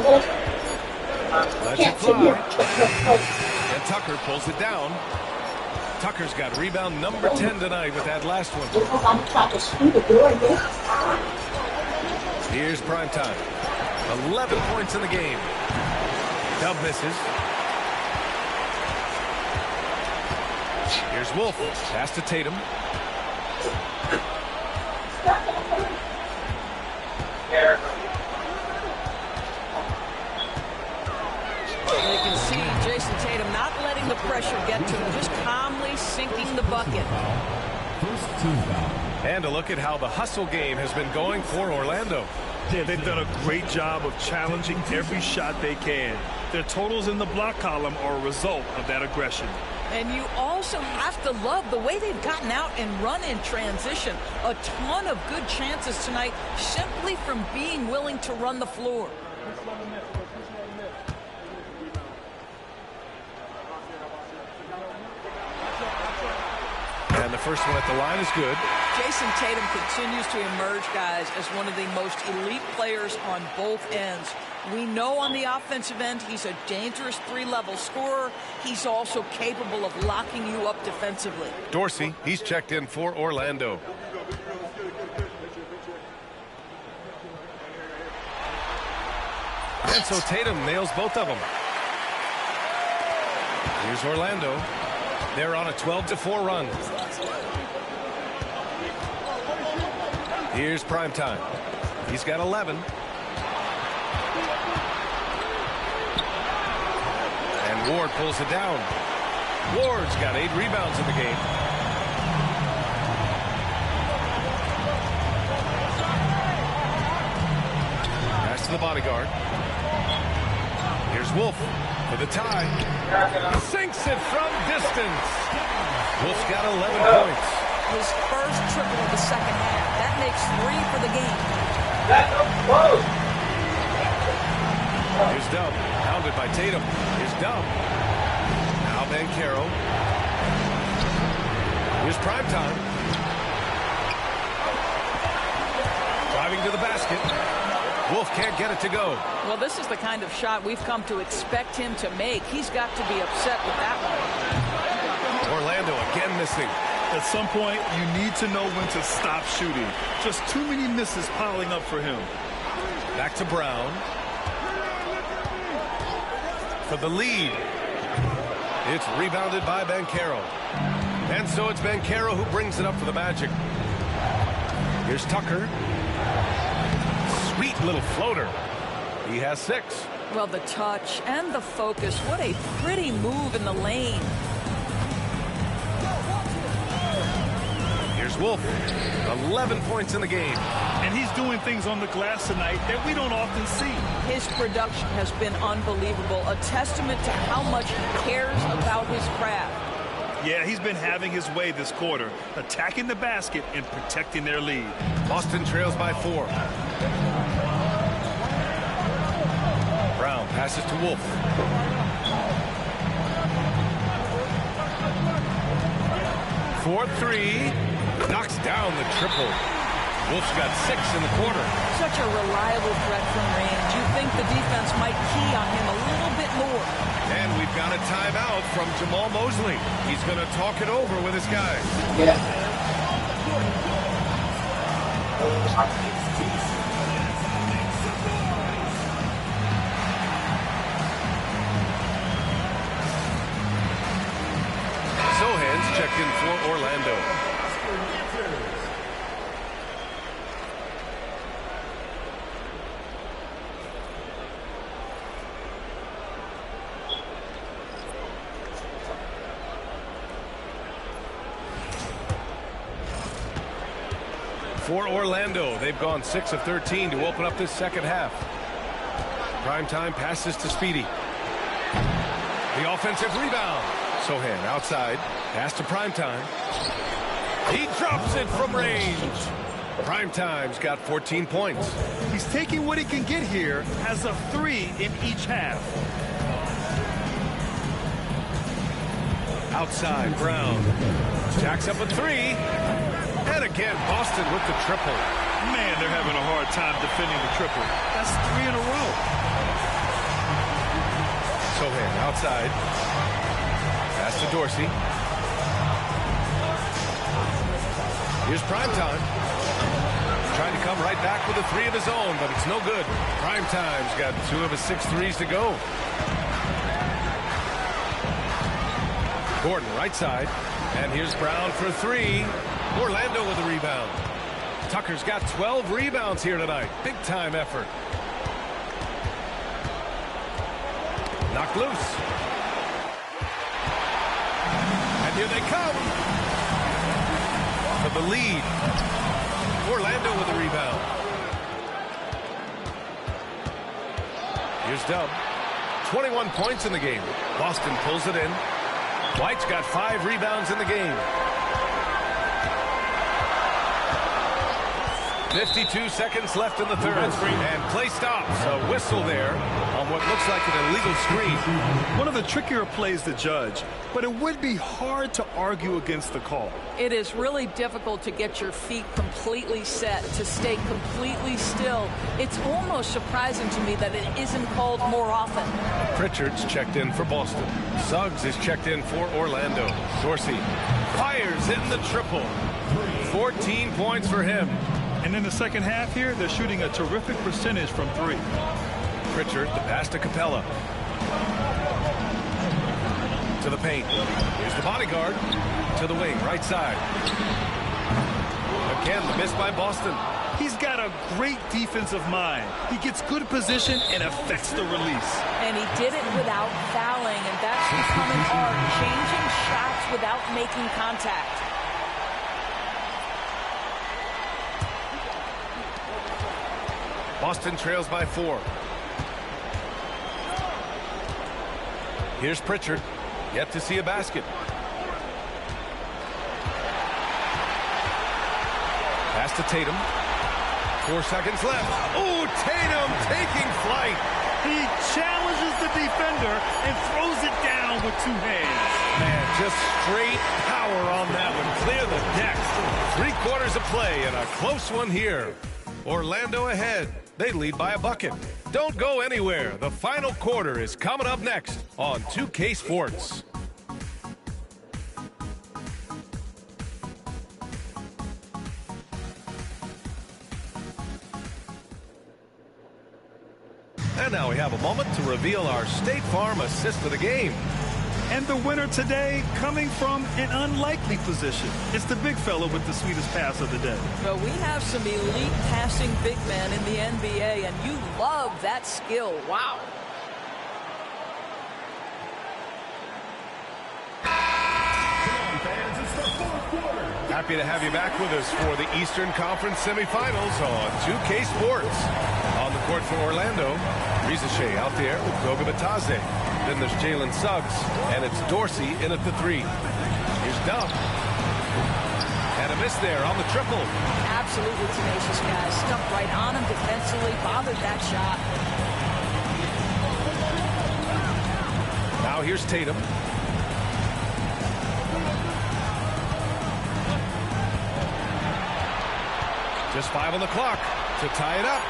Lets it fly. And Tucker pulls it down. Tucker's got rebound number 10 tonight with that last one. Here's Primetime. 11 points in the game. Dub misses. Here's Wolf. Pass to Tatum. You can see Jason Tatum not letting the pressure get to him, just calmly sinking the bucket. First team foul. And a look at how the hustle game has been going for Orlando. Yeah, they've done a great job of challenging every shot they can. Their totals in the block column are a result of that aggression. And you also have to love the way they've gotten out and run in transition. A ton of good chances tonight simply from being willing to run the floor. And the first one at the line is good. Jason Tatum continues to emerge, guys, as one of the most elite players on both ends. We know on the offensive end he's a dangerous three-level scorer. He's also capable of locking you up defensively. Dorsey, he's checked in for Orlando. And so Tatum nails both of them. Here's Orlando. They're on a 12-4 run. Here's Primetime. He's got 11. And Ward pulls it down. Ward's got 8 rebounds in the game. Pass to the bodyguard. Here's Wolf for the tie. Sinks it from distance. Wolf's got 11 points. His first triple of the second half. That makes 3 for the game. Here's Dub. Pounded by Tatum. Here's Dub. Now Banchero. Here's Primetime. Driving to the basket. Wolf can't get it to go. Well, this is the kind of shot we've come to expect him to make. He's got to be upset with that one. Orlando again missing. At some point, you need to know when to stop shooting. Just too many misses piling up for him. Back to Brown. For the lead. It's rebounded by Banchero. And so it's Banchero who brings it up for the Magic. Here's Tucker. Sweet little floater. He has 6. Well, the touch and the focus. What a pretty move in the lane. Here's Wolf. 11 points in the game. And he's doing things on the glass tonight that we don't often see. His production has been unbelievable. A testament to how much he cares about his craft. Yeah, he's been having his way this quarter, attacking the basket and protecting their lead. Boston trails by 4. Brown passes to Wolf. For 3. Knocks down the triple. Wolf's got 6 in the quarter. Such a reliable threat from range. You think the defense might key on him a little bit more. And we've got a timeout from Jamal Mosley. He's going to talk it over with his guys. Sohan's checked in for Orlando. For Orlando, they've gone 6 of 13 to open up this second half. Primetime passes to Speedy. The offensive rebound. Sohan outside. Pass to Primetime. He drops it from range. Primetime's got 14 points. He's taking what he can get here, has a 3 in each half. Outside, Brown. Jacks up a 3. And again, Boston with the triple. Man, they're having a hard time defending the triple. That's 3 in a row. Outside. Pass to Dorsey. Here's Primetime. Trying to come right back with a three of his own, but it's no good. Primetime's got 2 of his 6 threes to go. Gordon right side. And here's Brown for 3. Orlando with a rebound. Tucker's got 12 rebounds here tonight. Big time effort. Knocked loose. And here they come. For the lead. Orlando with a rebound. Here's Dub. 21 points in the game. Boston pulls it in. White's got 5 rebounds in the game. 52 seconds left in the third. And play stops. A whistle there on what looks like an illegal screen. One of the trickier plays to judge, but it would be hard to argue against the call. It is really difficult to get your feet completely set, to stay completely still. It's almost surprising to me that it isn't called more often. Pritchard's checked in for Boston. Suggs is checked in for Orlando. Dorsey fires in the triple. 14 points for him. And in the second half here, they're shooting a terrific percentage from 3. Pritchard, the pass to Capella. To the paint. Here's the bodyguard. To the wing, right side. Again, the miss by Boston. He's got a great defensive mind. He gets good position and affects the release. And he did it without fouling, and that's becoming hard. Changing shots without making contact. Boston trails by 4. Here's Pritchard. Yet to see a basket. Pass to Tatum. 4 seconds left. Oh, Tatum taking flight. He challenges the defender and throws it down with 2 hands. Man, just straight power on that one. Clear the deck. 3/4 of play and a close one here. Orlando ahead. They lead by a bucket. Don't go anywhere. The final quarter is coming up next on 2K Sports. And now we have a moment to reveal our State Farm assist of the game. And the winner today coming from an unlikely position. It's the big fella with the sweetest pass of the day. Well, we have some elite passing big men in the NBA, and you love that skill. Wow. Happy to have you back with us for the Eastern Conference semifinals on 2K Sports. On the court for Orlando, Rizachet out there with Goga Batadze. Then there's Jalen Suggs, and it's Dorsey in at the 3. Here's Dub. And a miss there on the triple. Absolutely tenacious guy. Stuck right on him defensively, bothered that shot. Now here's Tatum. Just 5 on the clock to tie it up.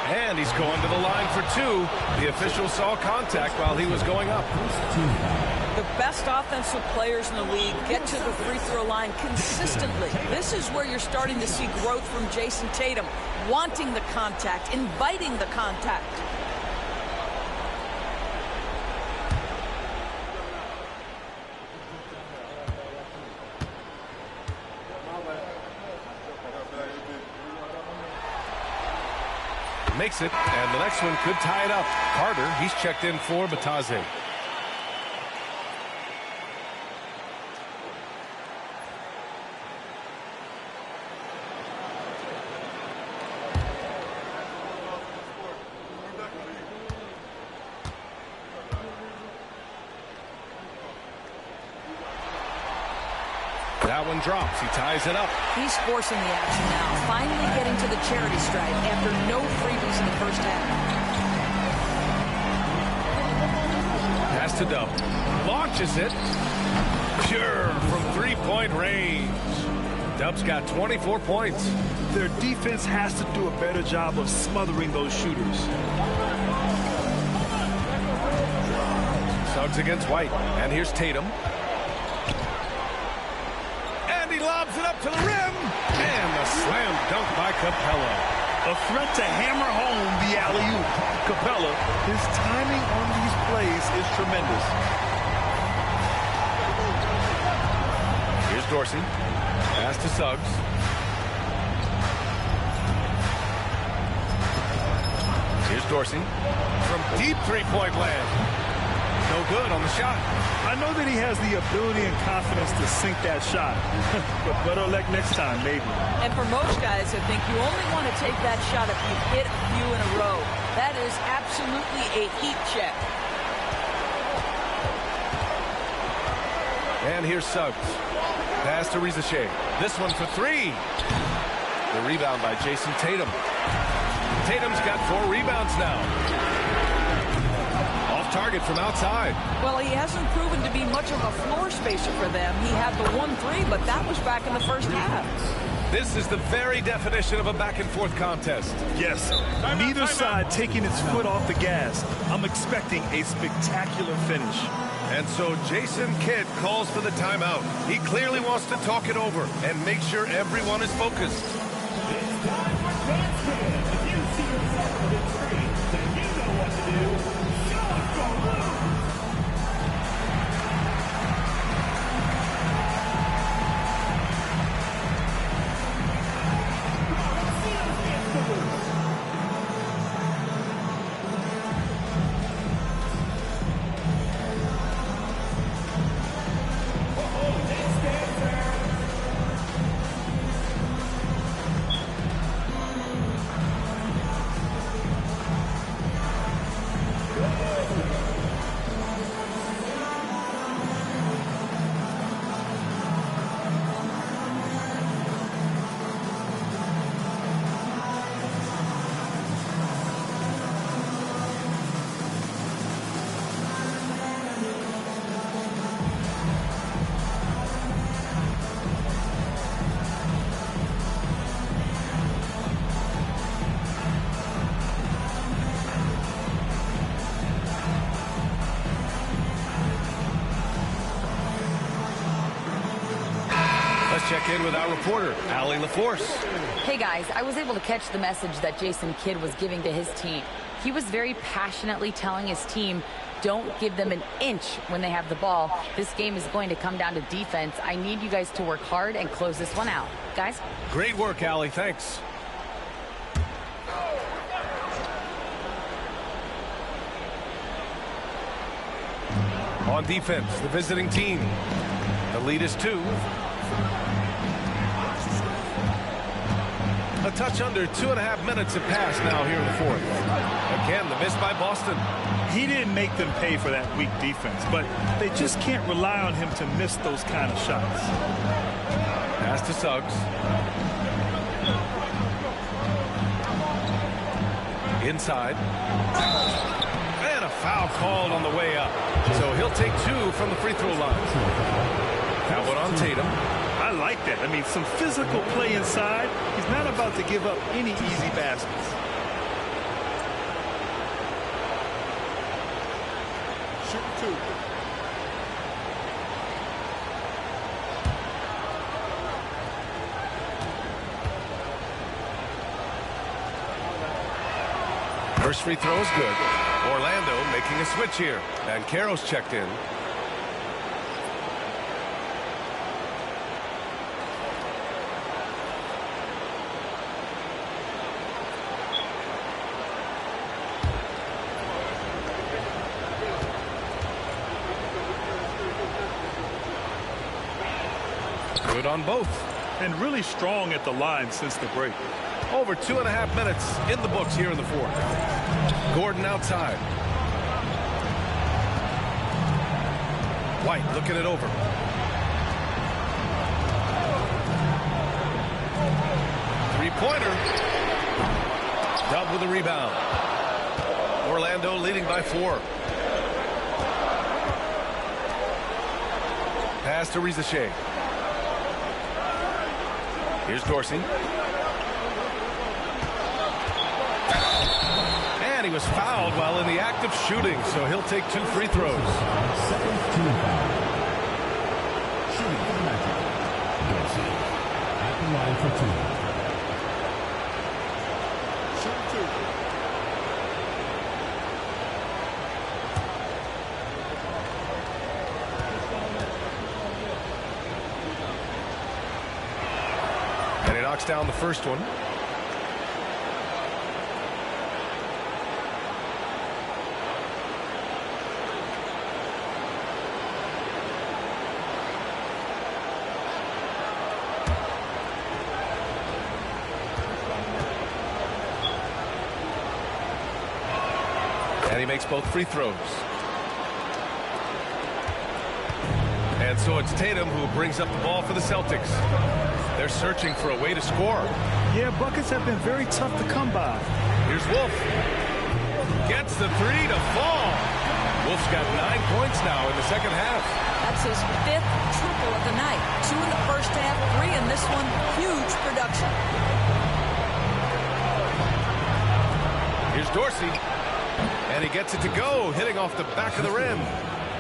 And he's going to the line for 2. The official saw contact while he was going up. The best offensive players in the league get to the free throw line consistently. This is where you're starting to see growth from Jason Tatum, wanting the contact, inviting the contact. Makes it, and the next one could tie it up. Carter, he's checked in for Batadze. That one drops. He ties it up. He's forcing the action now, finally getting to the charity stripe after no freebies in the first half. Pass to Dub. Launches it. Pure from three-point range. Dub's got 24 points. Their defense has to do a better job of smothering those shooters. rebounds against White. And here's Tatum. And he lobs it up to the rim. And a slam dunk by Capella. A threat to hammer home the alley-oop. Capella, his timing on these plays is tremendous. Here's Dorsey. Pass to Suggs. Here's Dorsey. From deep three-point land. No good on the shot. I know that he has the ability and confidence to sink that shot. But better luck next time, maybe. And for most guys, I think you only want to take that shot if you hit a few in a row. That is absolutely a heat check. And here's Suggs. Pass to Rizachet. This one for three. The rebound by Jason Tatum. Tatum's got 4 rebounds now. Off target from outside. Well, he hasn't proven to be much of a floor spacer for them. He had the 1-3, but that was back in the first half. This is the very definition of a back-and-forth contest. Yes, neither side taking its foot off the gas. I'm expecting a spectacular finish. And so Jason Kidd calls for the timeout. He clearly wants to talk it over and make sure everyone is focused. Check in with our reporter, Allie LaForce. Hey guys, I was able to catch the message that Jason Kidd was giving to his team. He was very passionately telling his team, don't give them an inch when they have the ball. This game is going to come down to defense. I need you guys to work hard and close this one out. Guys? Great work, Allie. Thanks. On defense, the visiting team. The lead is 2. A touch under 2.5 minutes have passed now here in the fourth. Again, the miss by Boston. He didn't make them pay for that weak defense, but they just can't rely on him to miss those kind of shots. Pass to Suggs. Inside. And a foul called on the way up. So he'll take 2 from the free throw line. That one on Tatum. I like that. I mean, some physical play inside. He's not about to give up any easy baskets. Shoot 2. First free throw is good. Orlando making a switch here. And Caro's checked in. Good on both. And really strong at the line since the break. Over 2.5 minutes in the books here in the fourth. Gordon outside. White looking it over. Three-pointer. Dub with the rebound. Orlando leading by 4. Pass to Rizachet. Here's Dorsey. And And he was fouled while in the act of shooting, so he'll take 2 free throws. Second team foul. Shooting for the Magic. Dorsey at the line for 2. And he knocks down the first one. And he makes both free throws. And so it's Tatum who brings up the ball for the Celtics. They're searching for a way to score. Yeah, buckets have been very tough to come by. Here's Wolf. Gets the 3 to fall. Wolf's got 9 points now in the second half. That's his 5th triple of the night. 2 in the first half, 3 in this one. Huge production. Here's Dorsey. And he gets it to go, hitting off the back of the rim.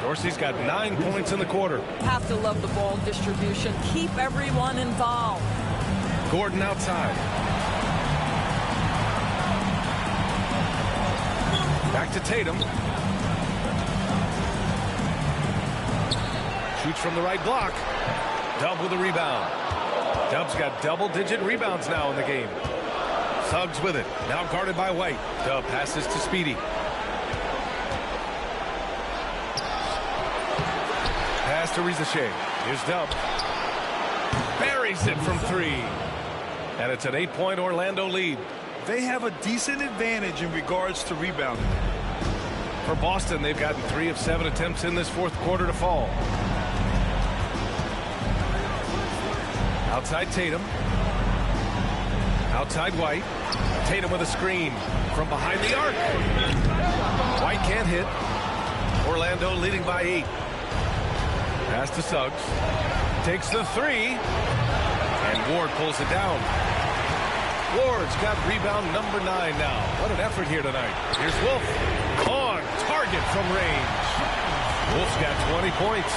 Dorsey's got 9 points in the quarter. Have to love the ball distribution. Keep everyone involved. Gordon outside. Back to Tatum. Shoots from the right block. Dub with a rebound. Dub's got double-digit rebounds now in the game. Suggs with it. Now guarded by White. Dub passes to Speedy. Pass to Rizashea. Here's Dub. Buries it from 3. And it's an 8-point Orlando lead. They have a decent advantage in regards to rebounding. For Boston, they've gotten 3 of 7 attempts in this fourth quarter to fall. Outside Tatum. Outside White. Tatum with a screen from behind the arc. White can't hit. Orlando leading by 8. Pass to Suggs. Takes the 3. And Ward pulls it down. Ward's got rebound number 9 now. What an effort here tonight. Here's Wolf. On target from range. Wolf's got 20 points.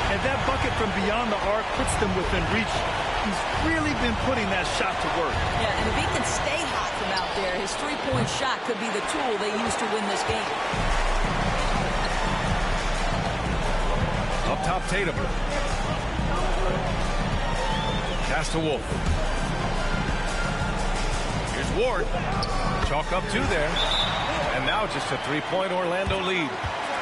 And that bucket from beyond the arc puts them within reach. He's really been putting that shot to work. Yeah, and if he can stay hot from out there, his 3-point shot could be the tool they use to win this game. Up top, Tatum. Pass to Wolf. Here's Ward. Chalk up 2 there. And now just a 3-point Orlando lead.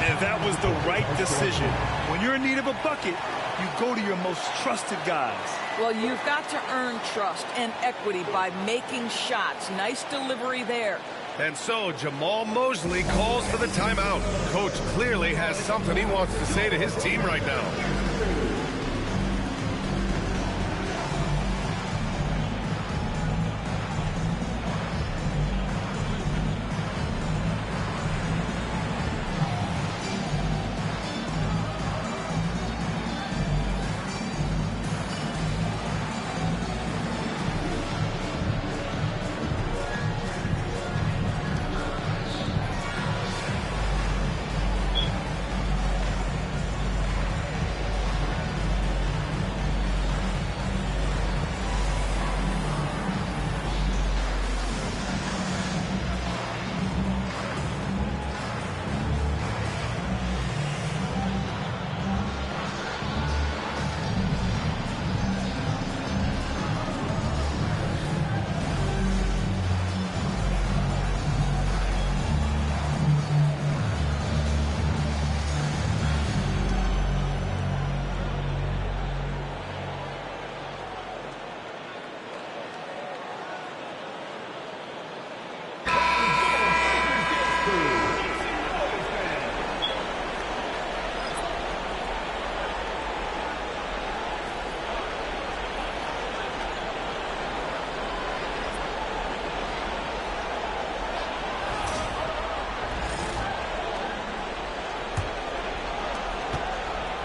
And that was the right decision. When you're in need of a bucket, you go to your most trusted guys. Well, you've got to earn trust and equity by making shots. Nice delivery there. And so Jamal Mosley calls for the timeout. Coach clearly has something he wants to say to his team right now.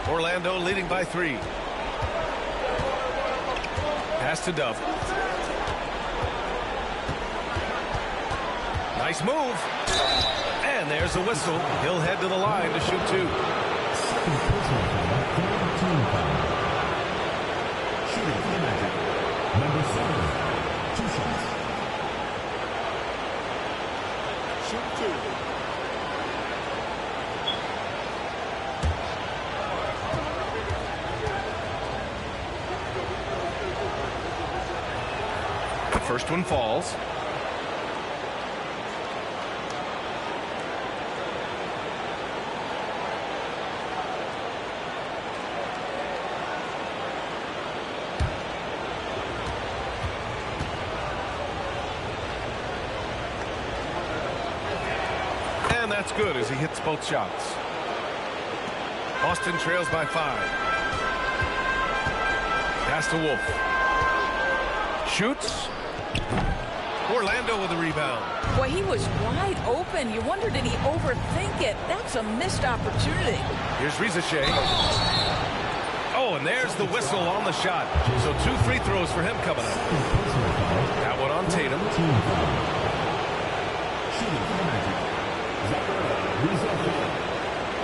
Orlando leading by 3. Pass to Dove. Nice move. And there's a whistle. He'll head to the line to shoot 2. Second personal foul, third team foul. Shooting for the Magic, number 7, 2 shots. Shoot 2. The first one falls. And that's good as he hits both shots. Boston trails by 5. Pass to Wolf. Shoots. Orlando with the rebound. Boy, he was wide open. You wonder, did he overthink it? That's a missed opportunity. Here's Rizachet. Oh, and there's the whistle on the shot. So 2 free throws for him coming up. That one on Tatum. Team foul. Shooting for the Magic, Rizachet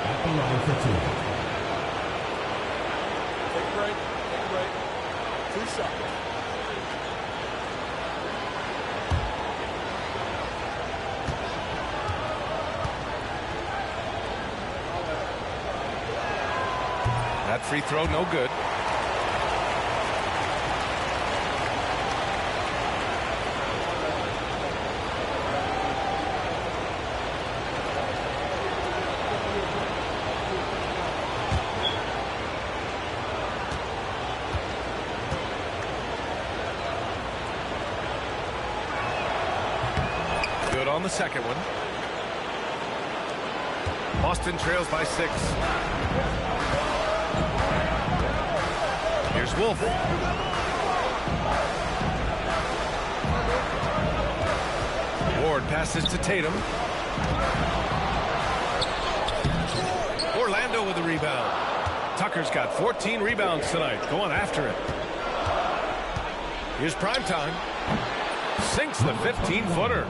at the line for 2. Take a break. 2 shots. That free throw, no good. Good on the second one. Boston trails by 6. Here's Wolf. Ward passes to Tatum. Orlando with the rebound. Tucker's got 14 rebounds tonight. Going after it. Here's Primetime. Sinks the 15-footer.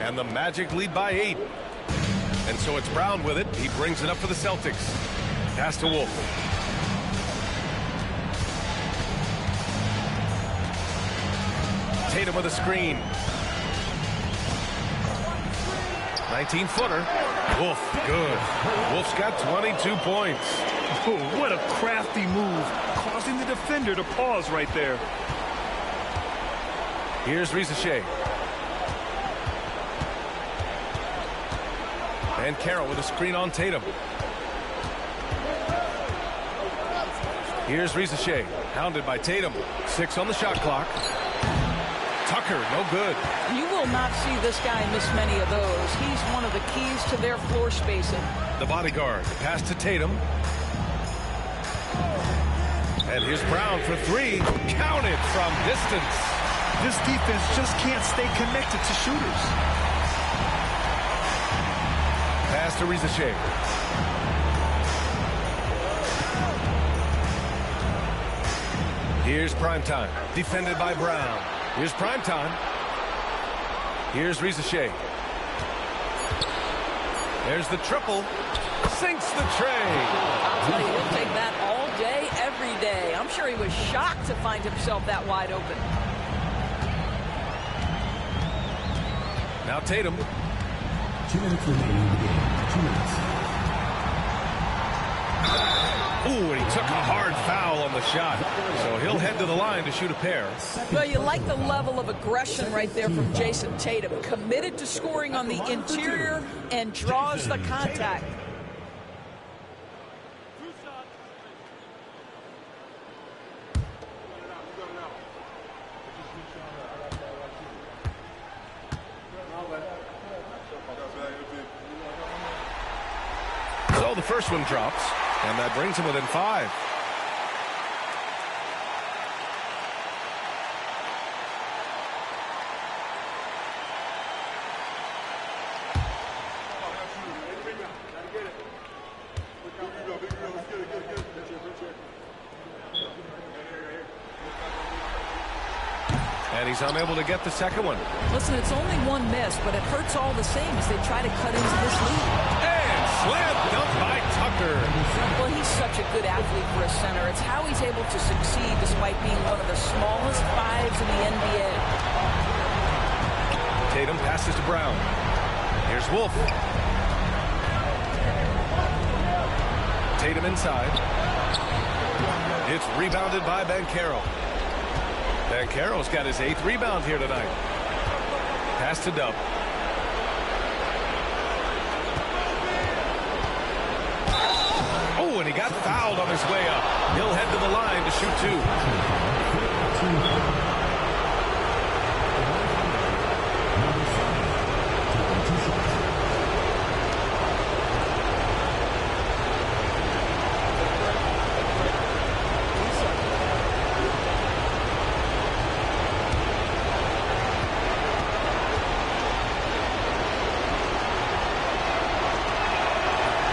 And the Magic lead by 8. And so it's Brown with it. He brings it up for the Celtics. Pass to Wolf. Tatum with a screen. 19-footer. Wolf, good. Wolf's got 22 points. Oh, what a crafty move, causing the defender to pause right there. Here's Rizachet. And Carroll with a screen on Tatum. Here's Rizachet, hounded by Tatum. 6 on the shot clock. Tucker, no good. You will not see this guy miss many of those. He's one of the keys to their floor spacing. The bodyguard, pass to Tatum. And here's Brown for 3. Counted from distance. This defense just can't stay connected to shooters. Pass to Rizachet. Here's Primetime, defended by Brown. Here's Primetime. Here's Rizachet. There's the triple. Sinks the tray. I'll tell you, he'll take that all day, every day. I'm sure he was shocked to find himself that wide open. Now Tatum. 2 minutes remaining in the game. 2 minutes. Ooh, and he took a hard foul on the shot. So he'll head to the line to shoot a pair. Well, you like the level of aggression right there from Jason Tatum. Committed to scoring on the interior and draws the contact. So the first one drops, and that brings him within 5. And he's unable to get the second one. Listen, it's only one miss, but it hurts all the same as they try to cut into this lead. And slam dunk by Tucker. Well, he's such a good athlete for a center. It's how he's able to succeed despite being one of the smallest fives in the NBA. Tatum passes to Brown. Here's Wolf. Tatum inside. It's rebounded by Banchero. Banchero's got his 8th rebound here tonight. Pass to Dub. Oh, and he got fouled on his way up. He'll head to the line to shoot 2.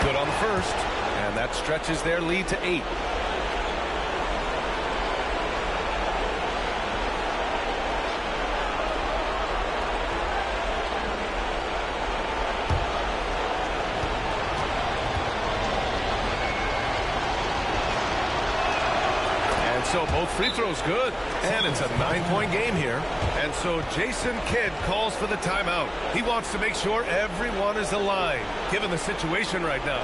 Good on the first, and that stretches their lead to 8. And so both free throws good, and it's a 9-point game here. And so Jason Kidd calls for the timeout. He wants to make sure everyone is aligned, given the situation right now.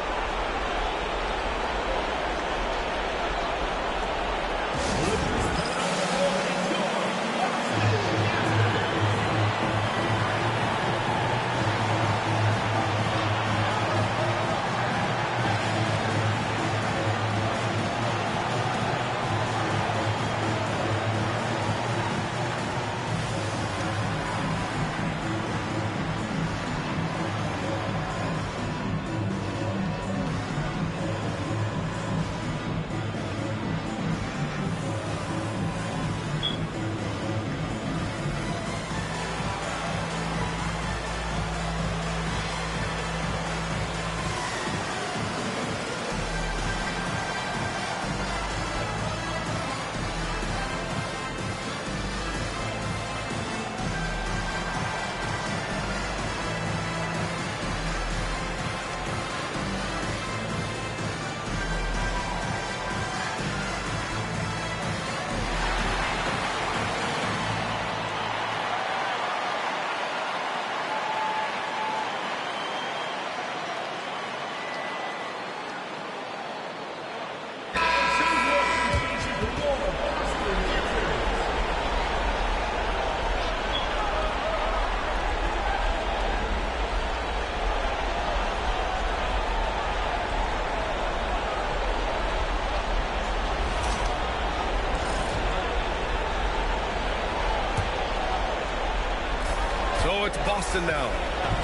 So it's Boston now.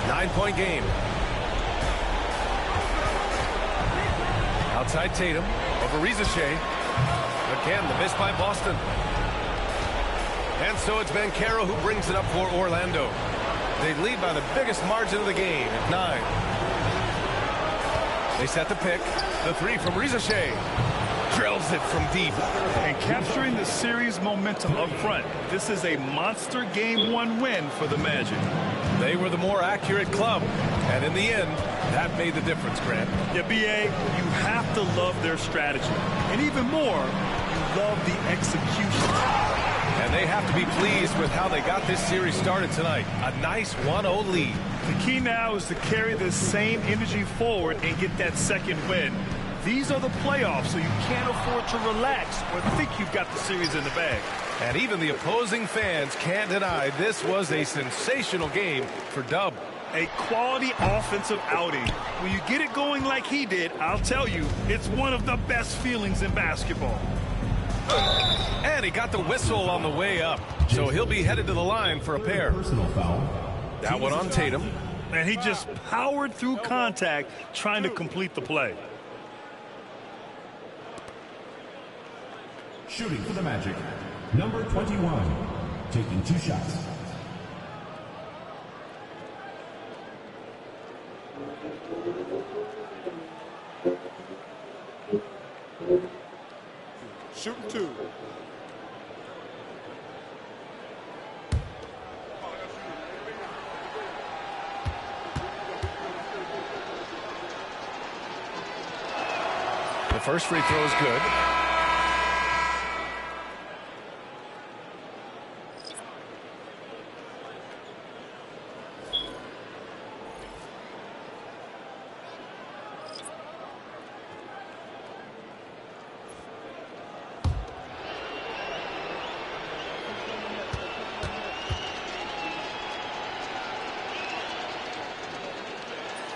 9-point game. Outside Tatum. Over Rizachet. Again, the miss by Boston. And so it's Banchero who brings it up for Orlando. They lead by the biggest margin of the game at 9. They set the pick. The 3 from Rizachet. Drills it from deep. And capturing the series momentum up front. This is a monster Game 1 win for the Magic. They were the more accurate club. And in the end, that made the difference, Grant. Yeah, B.A., you have to love their strategy. And even more, you love the execution. And they have to be pleased with how they got this series started tonight. A nice 1-0 lead. The key now is to carry this same energy forward and get that second win. These are the playoffs, so you can't afford to relax or think you've got the series in the bag. And even the opposing fans can't deny this was a sensational game for Dub. A quality offensive outing. When you get it going like he did, I'll tell you, it's one of the best feelings in basketball. And he got the whistle on the way up, so he'll be headed to the line for a pair. Personal foul. That one on Tatum. And he just powered through contact trying to complete the play. Shooting for the Magic, number 21, taking 2 shots. Shooting 2. first free throw is good.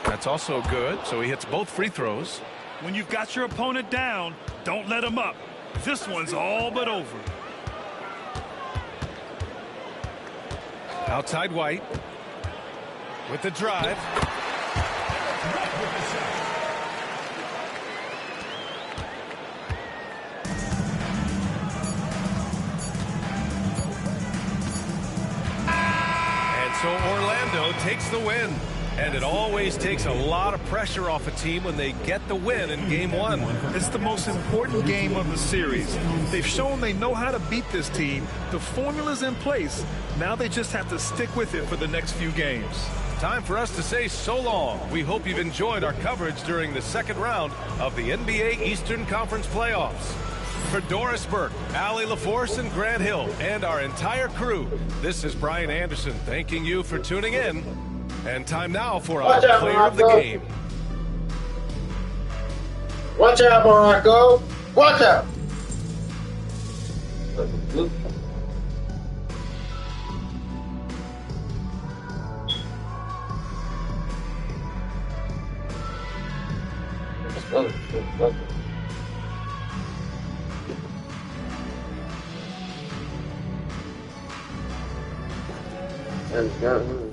That's also good, so he hits both free throws. When you've got your opponent down, don't let him up. This one's all but over. Outside White with the drive. And so Orlando takes the win. And it always takes a lot of pressure off a team when they get the win in Game 1. It's the most important game of the series. They've shown they know how to beat this team. The formula's in place. Now they just have to stick with it for the next few games. Time for us to say so long. We hope you've enjoyed our coverage during the second round of the NBA Eastern Conference playoffs. For Doris Burke, Allie LaForce, and Grant Hill, and our entire crew, this is Brian Anderson thanking you for tuning in. And time now for our player of the game. Watch out, Morocco. Watch out. And